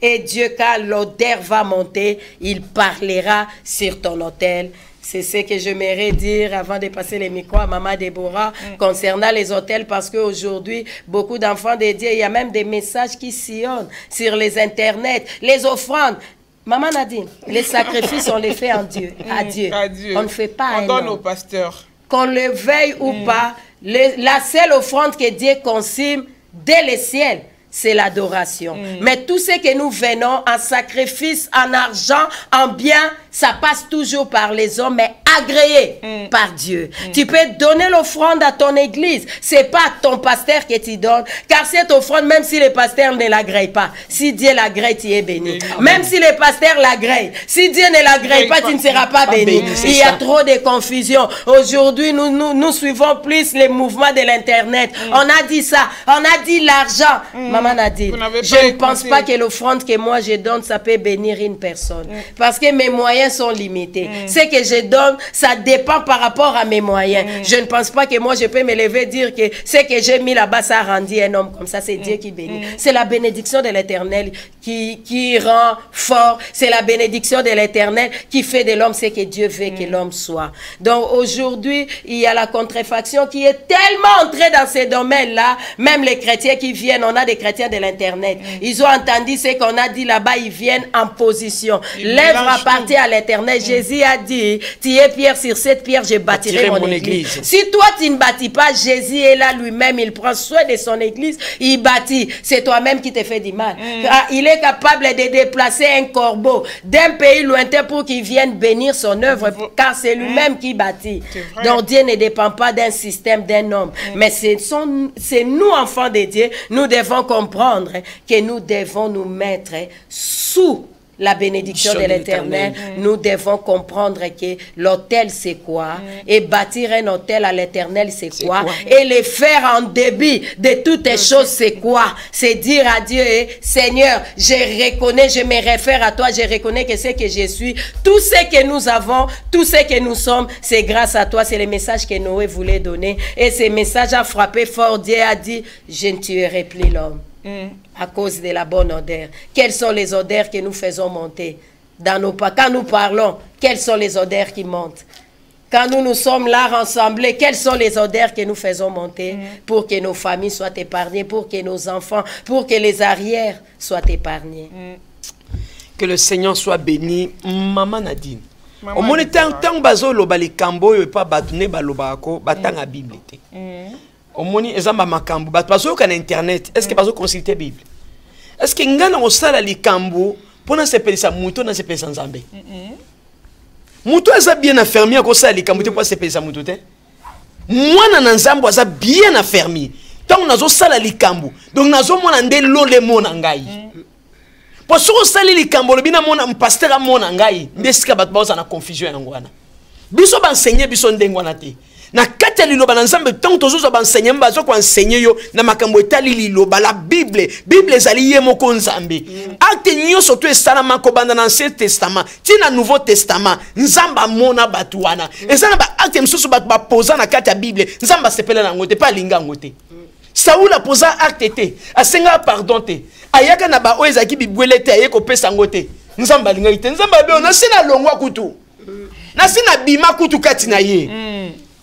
Et Dieu, quand l'odeur va monter, il parlera sur ton hôtel. C'est ce que j'aimerais dire avant de passer les micros à Maman Déborah concernant les hôtels, parce qu'aujourd'hui, beaucoup d'enfants de Dieu, il y a même des messages qui sillonnent sur les internets, les offrandes. Maman Nadine, les sacrifices, on les fait en Dieu, à Dieu. On ne fait pas à un homme. On donne aux pasteurs. Qu'on le veuille ou pas, La seule offrande que Dieu consomme dès le ciel, c'est l'adoration. Mais tout ce que nous venons en sacrifice, en argent, en bien, ça passe toujours par les hommes, mais agréé par Dieu. Tu peux donner l'offrande à ton église. C'est pas ton pasteur que tu donnes, car cette offrande, même si le pasteur ne l'agrée pas, si Dieu l'agrée, tu es béni. Même si le pasteur l'agrée, si Dieu ne l'agrée pas, tu ne seras pas béni. Il y a trop de confusion. Aujourd'hui, nous suivons plus les mouvements de l'Internet. On a dit ça, on a dit l'argent. Maman a dit, je ne pense pas que l'offrande que moi je donne, ça peut bénir une personne. Parce que mes moyens sont limités. Ce que je donne, ça dépend par rapport à mes moyens. Je ne pense pas que moi je peux me lever et dire que ce que j'ai mis là-bas, ça a rendu un homme comme ça. C'est Dieu qui bénit. C'est la bénédiction de l'Éternel qui rend fort. C'est la bénédiction de l'Éternel qui fait de l'homme ce que Dieu veut que l'homme soit. Donc aujourd'hui, il y a la contrefaction qui est tellement entrée dans ces domaines-là. Même les chrétiens qui viennent, on a des chrétiens de l'Internet. Ils ont entendu ce qu'on a dit là-bas, ils viennent en position. L'œuvre appartient à l'Éternel. Jésus a dit, tu es pierre sur cette pierre, je bâtirai mon église. Si toi tu ne bâtis pas, Jésus est là lui-même, il prend soin de son église, il bâtit. C'est toi-même qui te fais du mal. Il est capable de déplacer un corbeau d'un pays lointain pour qu'il vienne bénir son œuvre, car c'est lui-même qui bâtit. Donc Dieu ne dépend pas d'un système, d'un homme. Mais c'est nous, enfants de Dieu, nous devons comprendre que nous devons nous mettre sous la bénédiction de l'Éternel. Nous devons comprendre que l'autel c'est quoi, et bâtir un autel à l'Éternel c'est quoi, et le faire en débit de toutes les choses c'est quoi. C'est dire à Dieu, Seigneur, je reconnais, je me réfère à toi, je reconnais que c'est que je suis, tout ce que nous avons, tout ce que nous sommes, c'est grâce à toi. C'est le message que Noé voulait donner, et ce message a frappé fort. Dieu a dit, je ne tuerai plus l'homme. À cause de la bonne odeur. Quelles sont les odeurs que nous faisons monter dans nos pas? Quand nous parlons, quelles sont les odeurs qui montent? Quand nous sommes là rassemblés, quelles sont les odeurs que nous faisons monter pour que nos familles soient épargnées, pour que nos enfants, pour que les arrières soient épargnés? Que le Seigneur soit béni. Maman Nadine. Au moins, tant bazo loba les cambo et pas batune balobako batang a Bible. Au moins, ezamba makambo bat bazo kan internet. Est-ce que bazo consulter Bible? Est-ce que ngana osala li cambo pour na sepelisa muto na sepelisa nzambe? Muto eza bien affermi ko sala li cambo te pour sepelisa muto te. Mwana na nzambo eza bien affermi. Tant nazo sala li cambo. Donc nazo mona nde lole mona ngai. Pour so sala li cambo le bina mona pasteur mona ngai. Ndeska bat bazo na confusion ngwana. Biso ba enseigner biso ndengwana te. Na kati liloba na nzambe tant tozo ba enseigner mbazo ko enseigner yo na makambo etali liloba la Bible ezali ye moko nzambe. Acte nyonso to esala makobanda na Ancien Testament ti na Nouveau Testament nzamba mona batu wana ezana ba acte msusu batu ba poza na kati ya Bible nzamba sepela na ngote pa linga ngote. Saoul a posa acte te asenga pardon te ayaka na ba oyo ezaki bibwele te ayeko pesa ngote nzamba linga ite nzamba be na sina longwa kutu na sina bima kutu kati na ye.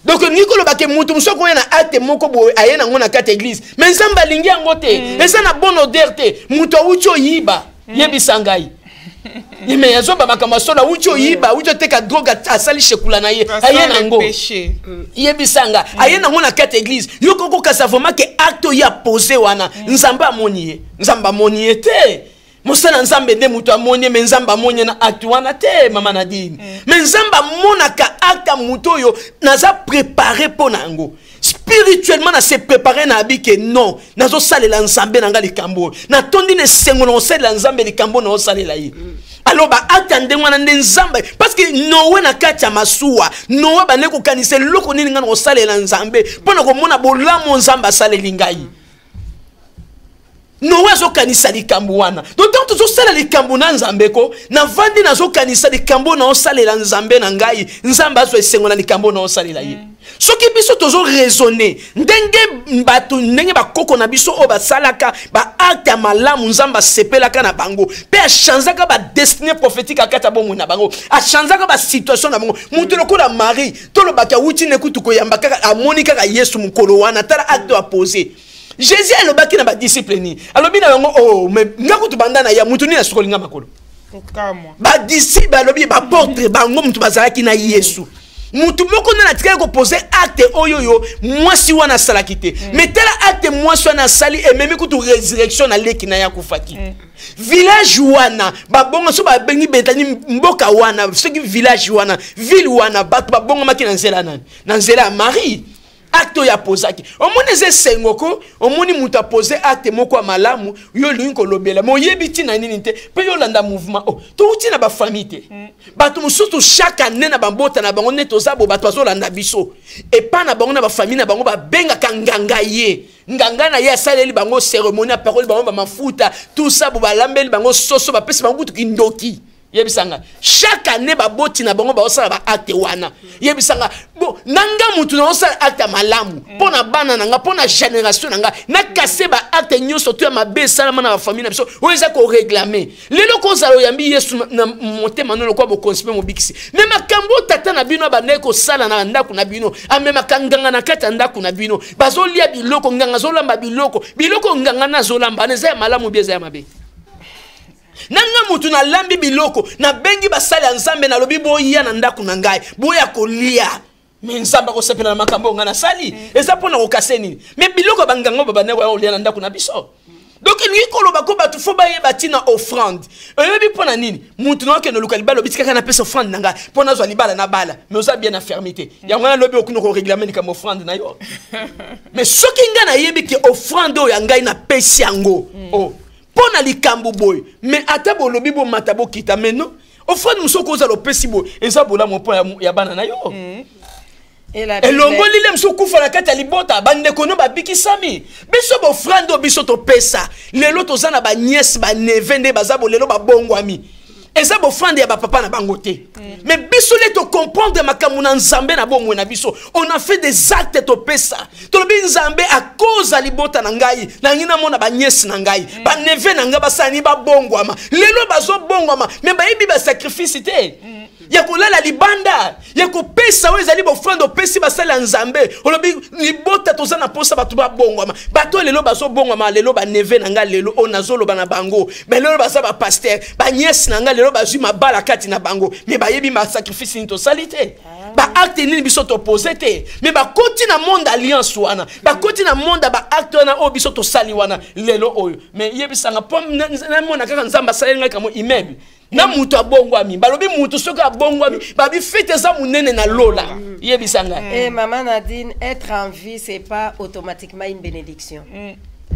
Donc Nicolo bake mutu msoko na acte moko bo ayena ngona kati église mais nzamba lingi yango te eza na bonne odeur te mutu ucho yiba yebisa ngai yeme yazo ba makamba sola ucho yiba ucho teka droga asali shekula na ye ayena ngo yebisa nga ayena ngona kati église yoko ko kasavoma ke acte ya posé wana nzamba moniye te Mosala nzambe nde mutu amonye me nzamba amonye na acte wana te mama Nadine. Me nzamba mona ka acte mutu yo naza préparé pour nango. Spirituellement na se préparer na abike non nazo salela nzambe nanga likambo. Na tondi ne sengono salela nzambe likambo na salela yi. Alors ba acte ndengwana nde nzambe parce que Noé na kati ya masuwa Noé ba ne ko kanise loko nini ngana salela nzambe pona ko mona bolamo nzamba salela ngai. Noé zo kanisa likambo wana. Donc tant to sala likambo na nzambe ko na vandi na zo kanisa likambo na osalela nzambe na ngai nzamba zo esengo na likambo na osalela ye. Soki biso tozo raisonner ndenge batu ndenge bakoko na biso o basalaka ba acte ya malamu nzamba sepelaka na bango pe a chanzaka ba destinée prophétique akata bomo na bango a chanzaka ba situation na bango mutu lokola Marie to lo baka wuti ne kutu ko yamba kaka amoni kaka Yesu mukolo wana tala acte a poser. Jésus a lobaki na ba disciple ni. Alobi na bango oh mais ngaku tubanda na ya mutu ni na sukolinga makolo. Ba disciple alobi ba porte bango mutu bazalaki na Yesu. mutu moko na tika ko poser acte oyoyo moi si wana salakite mais tel acte moi si wana sali et même kutu résurrection na leki na ya kufaki village wana babonga so ba bengi betani mboka wana ce qui village wana ville wana bat babonga maki na nzela nani na nzela Marie acte ya posaki omoni ze sengoko omoni muta poser acte moko malamu yo linko lobela mo yebiti na nini te pe yo landa mouvement to uti na ba famille te bato musutu chaque année na bambota na bango neto zabo bato zo landa biso et pas na bango na ba famille na bango ba benga kanganga ye nganga na ye saleli bango cérémonie à parole bango ba mafuta tout ça bo ba lambeli bango soso ba pesi bango tuki ndoki yebisanga chaque année ba boti na bango ba osala ba acte wana yebisanga bon nanga mutu na osala acte malamu pona bana nanga pona génération nanga na kase ba acte nyoso to ya mabe salama na famille na biso oza ko réclamer lelo ko zalo yambi Yesu na motema no ko bo conspire mo bikisi même makambo tata na bino ba neko sala na ndako na bino amema kanganga na kata ndako na bino bazolia biloko nganga zolamba biloko nganga na zolamba neza malamu bieza ya mabe nanga mutu na lambi biloko na bengi basali ya nzambe na lobi boya na ndako na ngai boya kolia mais nzamba ko sepela na makambo ngana sali eza pona ko kaseni mais biloko bangango babane wa olia na ndako na biso donc ni koloba ko batu fo baye batina offrande ebi pona nini mutu no ke no lokali balo bitika na pesa offrande nanga pona zo libala na bala mais oza bien affermité ya ngana lobi okuno ko règlement comme offrande na yo mais soki ngana yebi ke offrande o ya ngai na pesi yango pona likambo boy mais ata bolobi bo matabo kita meno offrande musoko za lo pesi boy eza bola mo po ya bana na yo et longoli le msuku fa la kata libota bande kono ba bikisami biso bo frando biso to pesa lelo to zana ba nièce ba neveu nde bazabo lelo ba bongwami eza bo frande ya ba papa na bango te mais biso le to comprendre makambo na nzambe na bomwe na biso on a fait des actes to pesa to lobi nzambe à cause à libota na ngai na ngina mona ba nièce na ngai ba neveu na nga basani ba bongwama lelo bazo bongwama mais ba yibi ba sacrifice te ya kolala libanda ya kopesa oyo ezali bofrande opesi basala nzambe olobi libota toza na posa bato babongwama bato lelo bazobongwama lelo baneve na nga lelo o nazoloba na bango mais lelo baza bapaster baniesi na nga lelo bazwi mabala kati na bango mais bayebi masacrifice nini tosali te baacte nini biso topose te mais bakoti na monde alliance wana bakoti na monde baacte wana oyo biso tosali wana lelo oyo mais yebisanga po namona kaka nzambe asali ngai kamo immeuble na mutu abongwami balobi mutu soki abongwami babi fete za munene na lola yebisanga et maman Nadine, être en vie c'est pas automatiquement une bénédiction.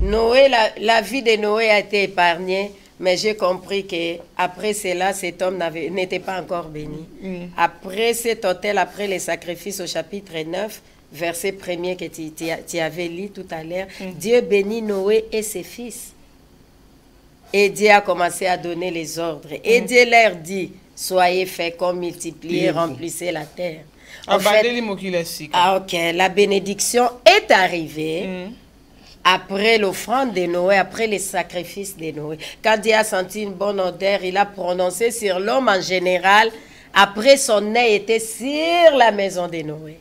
Noé, la vie de Noé a été épargnée, mais j'ai compris que après cela cet homme n'était pas encore béni. Après cet autel, après les sacrifices au chapitre 9 verset 1er que tu avais lu tout à l'heure, Dieu bénit Noé et ses fils. Et Dieu a commencé à donner les ordres. Et Dieu leur dit, soyez féconds, multipliez, remplissez la terre. En fait, ok, la bénédiction est arrivée après l'offrande de Noé, après les sacrifices de Noé. Quand Dieu a senti une bonne odeur, il a prononcé sur l'homme en général. Après, son nez était sur la maison de Noé.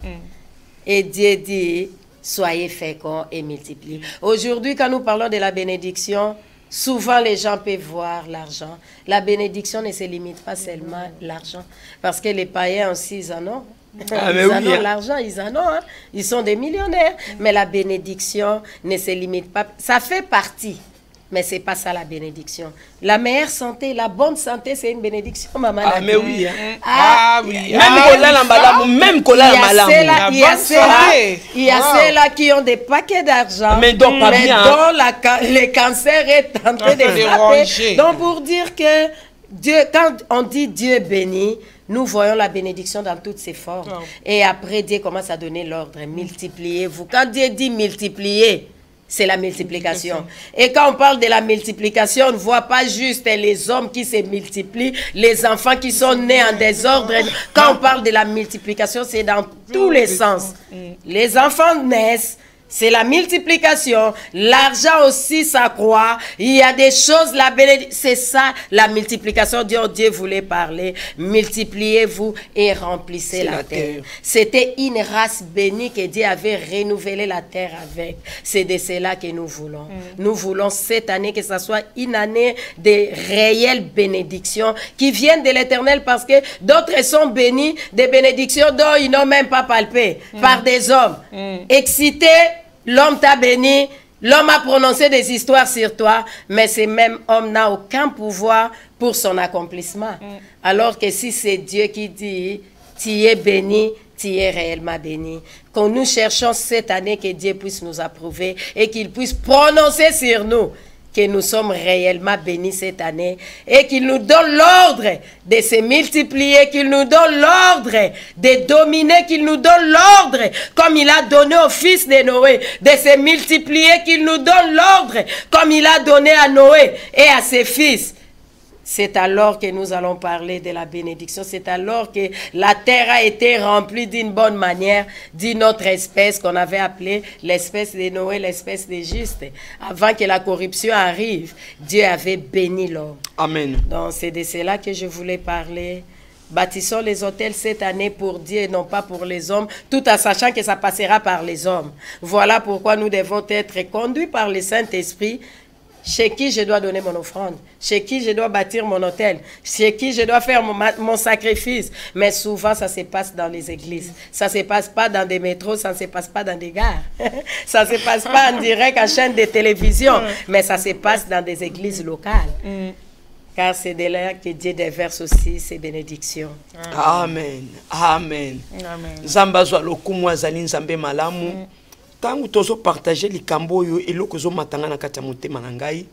Et Dieu dit, soyez féconds et multipliez. Aujourd'hui, quand nous parlons de la bénédiction, souvent, les gens peuvent voir l'argent. La bénédiction ne se limite pas seulement à l'argent. Parce que les païens aussi, ils en ont. Ils en ont l'argent, ils en ont. Hein. Ils sont des millionnaires. Mais la bénédiction ne se limite pas. Ça fait partie. Mais ce n'est pas ça la bénédiction. La meilleure santé, la bonne santé, c'est une bénédiction, maman. Ah, mais oui. Oui. Même qu'on l'a malamu. Il y a ceux-là qui ont des paquets d'argent. Mais donc, pas bien. Dont le cancer est en train de frapper. Donc, pour dire que Dieu, quand on dit Dieu bénit, nous voyons la bénédiction dans toutes ses formes. Et après, Dieu commence à donner l'ordre. Multipliez-vous. Quand Dieu dit multiplier, c'est la multiplication. Et quand on parle de la multiplication, on ne voit pas juste les hommes qui se multiplient, les enfants qui sont nés en désordre. Quand on parle de la multiplication, c'est dans tous les sens. Les enfants naissent, c'est la multiplication. L'argent aussi s'accroît. Il y a des choses, la bénédiction. C'est ça, la multiplication. Dieu voulait parler. Multipliez-vous et remplissez la terre. C'était une race bénie que Dieu avait renouvelé la terre avec. C'est de cela que nous voulons. Nous voulons cette année que ce soit une année de réelles bénédictions qui viennent de l'Éternel, parce que d'autres sont bénis des bénédictions dont ils n'ont même pas palpé par des hommes. Excités. L'homme t'a béni, l'homme a prononcé des histoires sur toi, mais ce même homme n'a aucun pouvoir pour son accomplissement. Alors que si c'est Dieu qui dit, tu es béni, tu es réellement béni. Quand nous cherchons cette année que Dieu puisse nous approuver et qu'il puisse prononcer sur nous que nous sommes réellement bénis cette année et qu'il nous donne l'ordre de se multiplier, qu'il nous donne l'ordre de dominer, qu'il nous donne l'ordre, comme il a donné au fils de Noé, de se multiplier, qu'il nous donne l'ordre, comme il a donné à Noé et à ses fils. C'est alors que nous allons parler de la bénédiction. C'est alors que la terre a été remplie d'une bonne manière, d'une autre espèce qu'on avait appelée l'espèce de Noé, l'espèce des justes. Avant que la corruption arrive, Dieu avait béni l'homme. Amen. Donc c'est de cela que je voulais parler. Bâtissons les hôtels cette année pour Dieu et non pas pour les hommes, tout en sachant que ça passera par les hommes. Voilà pourquoi nous devons être conduits par le Saint-Esprit. Chez qui je dois donner mon offrande, chez qui je dois bâtir mon hôtel, chez qui je dois faire mon sacrifice. Mais souvent, ça se passe dans les églises. Ça ne se passe pas dans des métros, ça ne se passe pas dans des gares. Ça ne se passe pas en direct en chaîne de télévision, mais ça se passe dans des églises locales. Car c'est de là que Dieu déverse aussi ses bénédictions. Amen. Amen. Zambazwa lokumu azali nzambe malamu. Tangu tozo partager likambo yo eloko zo matanga na kati ya motema na ngai.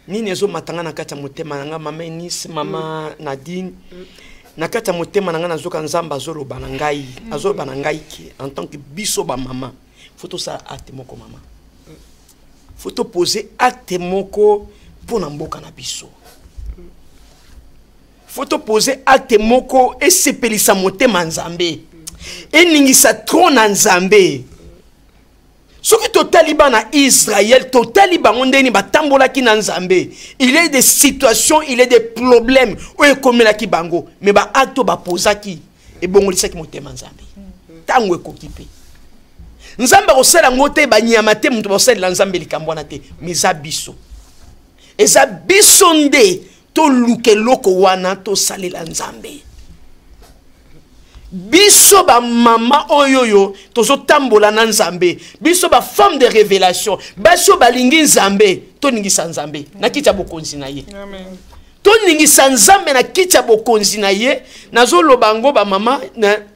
Nini zo matanga na kati ya motema na nga mama Eunice, mama Nadine. Na kati ya motema na nga nazoka nzamba azoloba na ngai, azoloba na ngai ki en tant que biso ba mama. Faut ça acte moko mama. Faut poser acte moko pour na mboka na biso. Faut poser acte moko et sepelisa motema nzambe. Et ningisa trop na nzambe. Ce qui totali na Israël, totali ondeni batambola ki na nzambe. Il y a des situations, il y a des problèmes. Oye komela ki bango, mais ba acte ba posaki et bongolisa ki motema nzambe. Tango ekokipe. Nzamba osala ngote ba nyama te mutu osala nzambe likambo na te, miza biso. Eza biso nde to luke loko wana to salela nzambe. Biso ba mama oyoyo tozo tambola na nzambe, biso ba femme de révélation, biso ba lingi nzambe, to ningisa nzambe na kicha bokonzi na ye. Amen. To ningisa nzambe na kicha bokonzi na ye, nazo lobango ba mama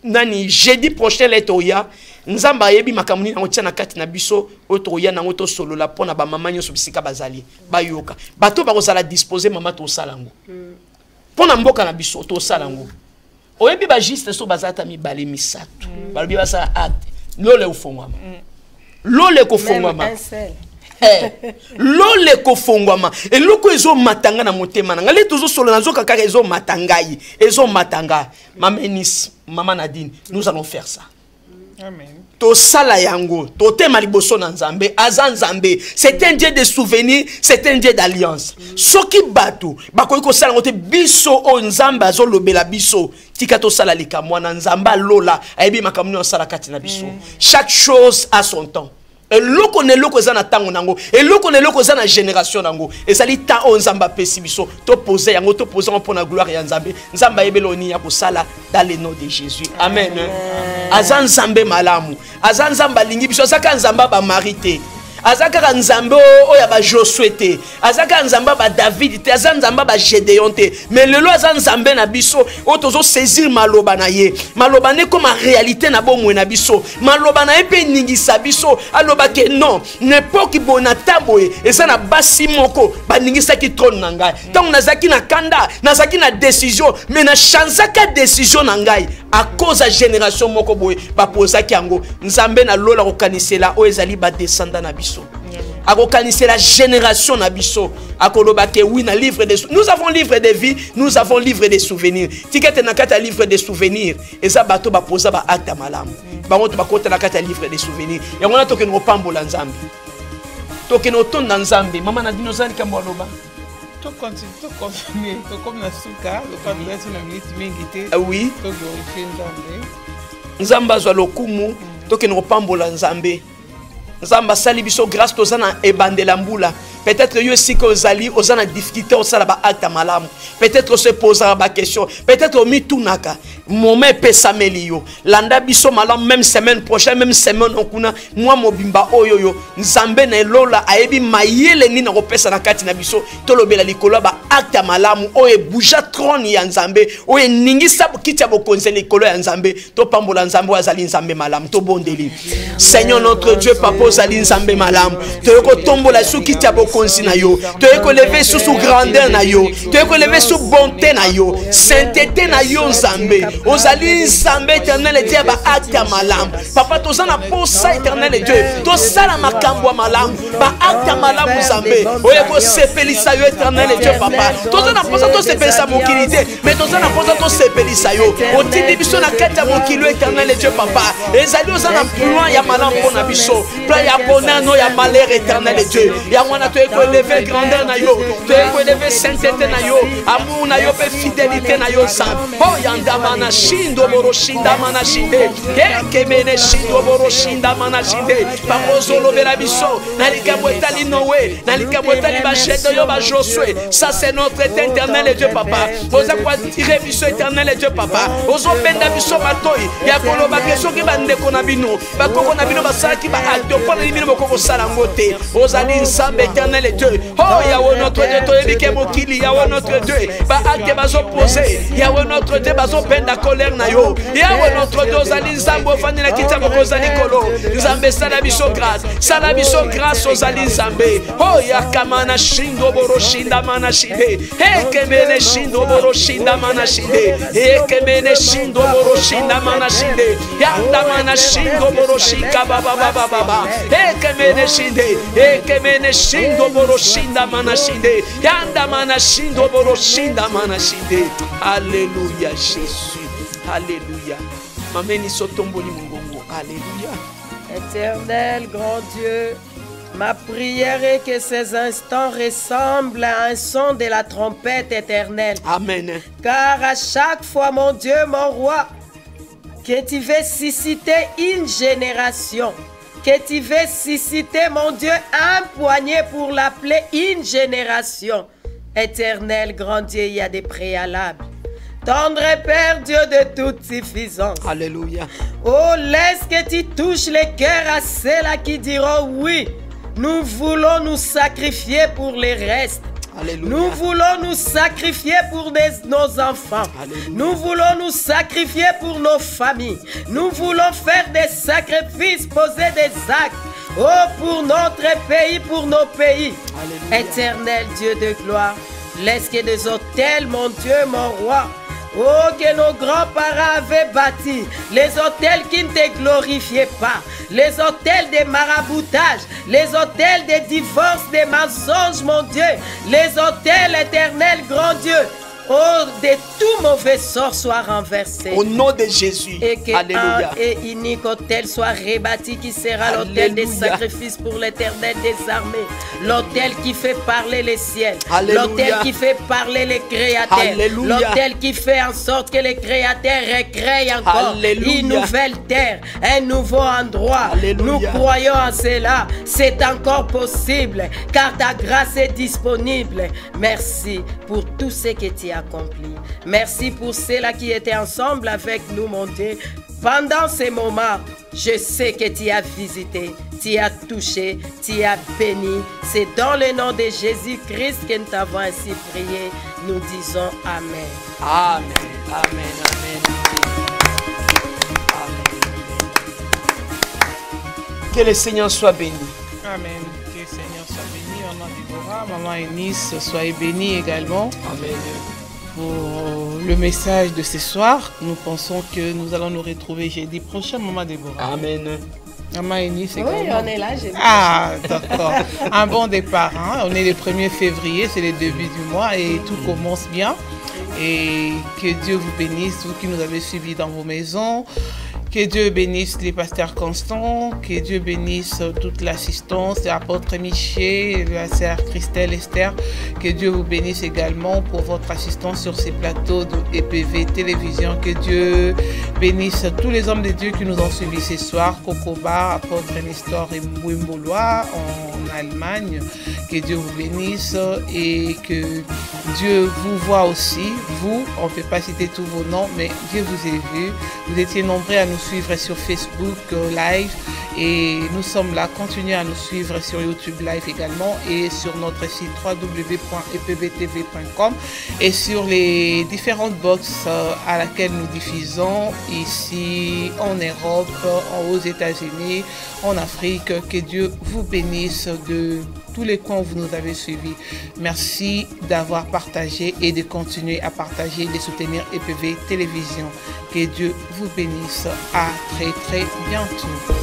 nani jeudi prochain letoya, nzamba yebi makamuni na otia na kati na biso otoya na ngoto solo la pona ba mama nyoso bisika bazali, bayoka. Bato ba kozala disposer mama to salango. Pona mboka na biso to salango. Oyebi ba juste so bazata mi bale misato. Balobi basa acte. Lole ufongwama. Lole kofongwama. Lole kofongwama. Et loko ezo matanga na motema na ngale tozo solo nazo kakaka ezo matangai. Ezo matanga. Mama Eunice, Mama Nadine, nous allons faire ça. Amen. To sala yango, to tema liboso na nzambe, azan nzambe. C'est un Dieu de souvenirs, c'est un Dieu d'alliance. Soki batu, bakoyi ko sala ngote biso o nzamba azo lobela biso. Tika to sala likamwa na nzamba lola, ayebi makamuni on sala kati na biso. Chaque chose a son temps. Et loko ne loko za na tango nango, et loko ne loko za na génération nango. Et sali ta o nzamba pesi biso, to poser yango, to poser pour la gloire ya nzambe. Nzamba yebeloni ya ko sala dans le nom de Jésus. Amen. Azan nzambe malamu, azan nzamba lingi biso, azaka nzamba ba marité. Azaka nzambe oya ba Josué te, azaka nzamba ba David te, azan nzamba ba Gédéon te. Mais lelo azan nzambe na biso o tozo saisir maloba na ye. Maloba ne comme réalité na bomwe na biso. Maloba na epe ningisa biso aloba ke non, n'importe bonata boye eza na basi moko ba ningisa ki trône na ngai. Donc nazaki na kanda, nazaki na décision, mais na chanzaka décision na ngai à cause de génération moko boye ba posaki yango. Nzambe na lola ko kanisela o ezali ba descendant na biso. c'est la génération nabiso. Oui, na livre de nous avons livre de vie, nous avons livre de souvenirs. Ticket na kata livre de souvenirs. Et ça bato ba posa ba acte malam. Ba ngoto ba kota na kata livre de souvenirs. Ya ngona toke no pambola nzambe. Toke no tonda nzambe. Mama na dinozali kambo loba. To continue, to comme na suka, le pas de sur la minute mingité. Oui. To glorifier nzambe. Nzamba zwa lokumu, toke no pambola nzambe. Nzamba sali biso grâce tozana ebandela mbula. Peut-être yo si que ozali ozana difficulté osala ba acte malamu. Peut-être se posera ba question. Peut-être mitunaka. Moment pesameli yo. Landa biso malamu même semaine prochaine même semaine okuna moi mobimba oyoyo. Nzambe na lola ayebi mayele ni na kopesa na kati na biso. Tolobela likolo ba acte malamu oye bouja trône ya Nzambe. Oye ningisa kiti ya bokonzi likolo ya Nzambe. To pambola Nzambe azali Nzambe malamu. To bondeli. Seigneur notre Dieu papa ozali Nzambe malamu. To ko tombola su kiti ya bokonzi na yo. To ko lever sous grandeur na yo. To ko lever sous bonté na yo. Sainteté na yo Nzambe. Ozali Nzambe éternel Dieu ba acte ya malamu. Papa tozana posa éternel Dieu. To sala makambo ya malamu. Ba acte ya malamu Nzambe. Oye ko sepelisa yo éternel Dieu papa. Tozana posa to sepelisa mokilité. Mais tozana posa to sepelisa yo. Otindi biso na kati ya mokilo éternel Dieu papa. Ezali ozana plan ya malamu pona biso. Plan ya bonheur no ya malheur éternel Dieu. Ya mwana to ko lever grandeur na yo. To ko lever sainteté na yo. Amour na yo pe fidélité na yo Nzambe. Oh yanda mana shindo boroshinda mana shinde. Kemene shindo boroshinda mana shinde. Pakozolo bela biso. Nalikambo etali Noé. Nalikambo etali bachete yo ba Josué. Ça c'est notre éternel Dieu papa. Oza kwa tirer biso éternel Dieu papa. Ozo benda biso batoi. Ya koloba question ki bande kona bino. Ba koko na bino basala ki ba acte pona bino boko sala ngote. Ozali Nzambe éternel Dieu. Oh yawo notre Dieu to ebike mokili yawo notre Dieu. Ba acte bazo poser. Yawo notre Dieu bazo benda colère na yo. Yawo notre Dieu ozali Nzambe ofandi na kita boko zali kolo. Nzambe sala biso grâce. Sala biso grâce ozali Nzambe. Oh yakamana shindo boroshinda mana shinde. Ekemene shindo boroshinda mana shinde. Ekemene shindo boroshinda mana shinde. Yanda mana shindo boroshika baba baba baba. Ekemene shinde. Ekemene shindo boroshinda mana shinde. Yanda mana shindo boroshinda mana shinde. Alléluia Jésus. Alléluia. Mameni sotomboli mungongo. Alléluia. Éternel grand Dieu, ma prière est que ces instants ressemblent à un son de la trompette éternelle. Amen. Car à chaque fois, mon Dieu, mon roi, que tu veux susciter une génération, que tu veux susciter, mon Dieu, un poignet pour l'appeler une génération. Éternel grand Dieu, il y a des préalables. Tendre Père Dieu de toute suffisance. Alléluia. Oh, laisse que tu touches les cœurs à ceux-là qui diront oui. Nous voulons nous sacrifier pour les restes. Alléluia. Nous voulons nous sacrifier pour nos enfants. Alléluia. Nous voulons nous sacrifier pour nos familles. Nous voulons faire des sacrifices, poser des actes. Oh, pour notre pays, pour nos pays. Alléluia. Éternel Dieu de gloire, laisse que des hôtels, mon Dieu, mon roi, oh, que nos grands-parents avaient bâti, les hôtels qui ne te glorifiaient pas, les hôtels de maraboutage, les hôtels de divorce, des mensonges, mon Dieu, les hôtels éternels, grand Dieu, oh, de tout mauvais sort soit renversé. Au nom de Jésus. Et que Alléluia. un et unique hôtel soit rebâti qui sera l'hôtel des sacrifices pour l'Éternel des armées. L'hôtel qui fait parler les ciels. L'hôtel qui fait parler les créateurs. L'hôtel qui fait en sorte que les créateurs recréent encore une nouvelle terre, un nouveau endroit. Alléluia. Nous croyons en cela. C'est encore possible car ta grâce est disponible. Merci pour tout ce que tu as accompli. Merci pour ceux-là qui étaient ensemble avec nous, mon Dieu. Pendant ces moments, je sais que tu as visité, tu as touché, tu as béni. C'est dans le nom de Jésus-Christ que nous t'avons ainsi prié. Nous disons Amen. Amen. Amen. Amen. Amen. Que le Seigneur soit béni. Amen. Que le Seigneur soit béni. Maman Déborah, maman Eunice, soyez bénis également. Amen. Pour le message de ce soir, nous pensons que nous allons nous retrouver jeudi prochain, maman Déborah. Amen. Maman et Nice, c'est Oui, on est là. Ah, d'accord. Un bon départ. Hein? On est le 1er février, c'est le début du mois et tout commence bien. Et que Dieu vous bénisse, vous qui nous avez suivis dans vos maisons. Que Dieu bénisse les pasteurs constants, que Dieu bénisse toute l'assistance, l'apôtre Miché, la sœur Christelle, Esther. Que Dieu vous bénisse également pour votre assistance sur ces plateaux de EPV Télévision. Que Dieu bénisse tous les hommes de Dieu qui nous ont suivis ce soir. Kokoba, apôtre Nestor et Mouimbolois en Allemagne. Que Dieu vous bénisse et que Dieu vous voit aussi. Vous, on ne peut pas citer tous vos noms, mais Dieu vous a vu. Vous étiez nombreux à nous suivre sur Facebook Live et nous sommes là. Continuez à nous suivre sur YouTube Live également et sur notre site www.epvtv.com et sur les différentes boxes à laquelle nous diffusons ici en Europe, aux États-Unis, en Afrique. Que Dieu vous bénisse de tous les coins où vous nous avez suivis. Merci d'avoir partagé et de continuer à partager et de soutenir EPV Télévision. Que Dieu vous bénisse. À très bientôt.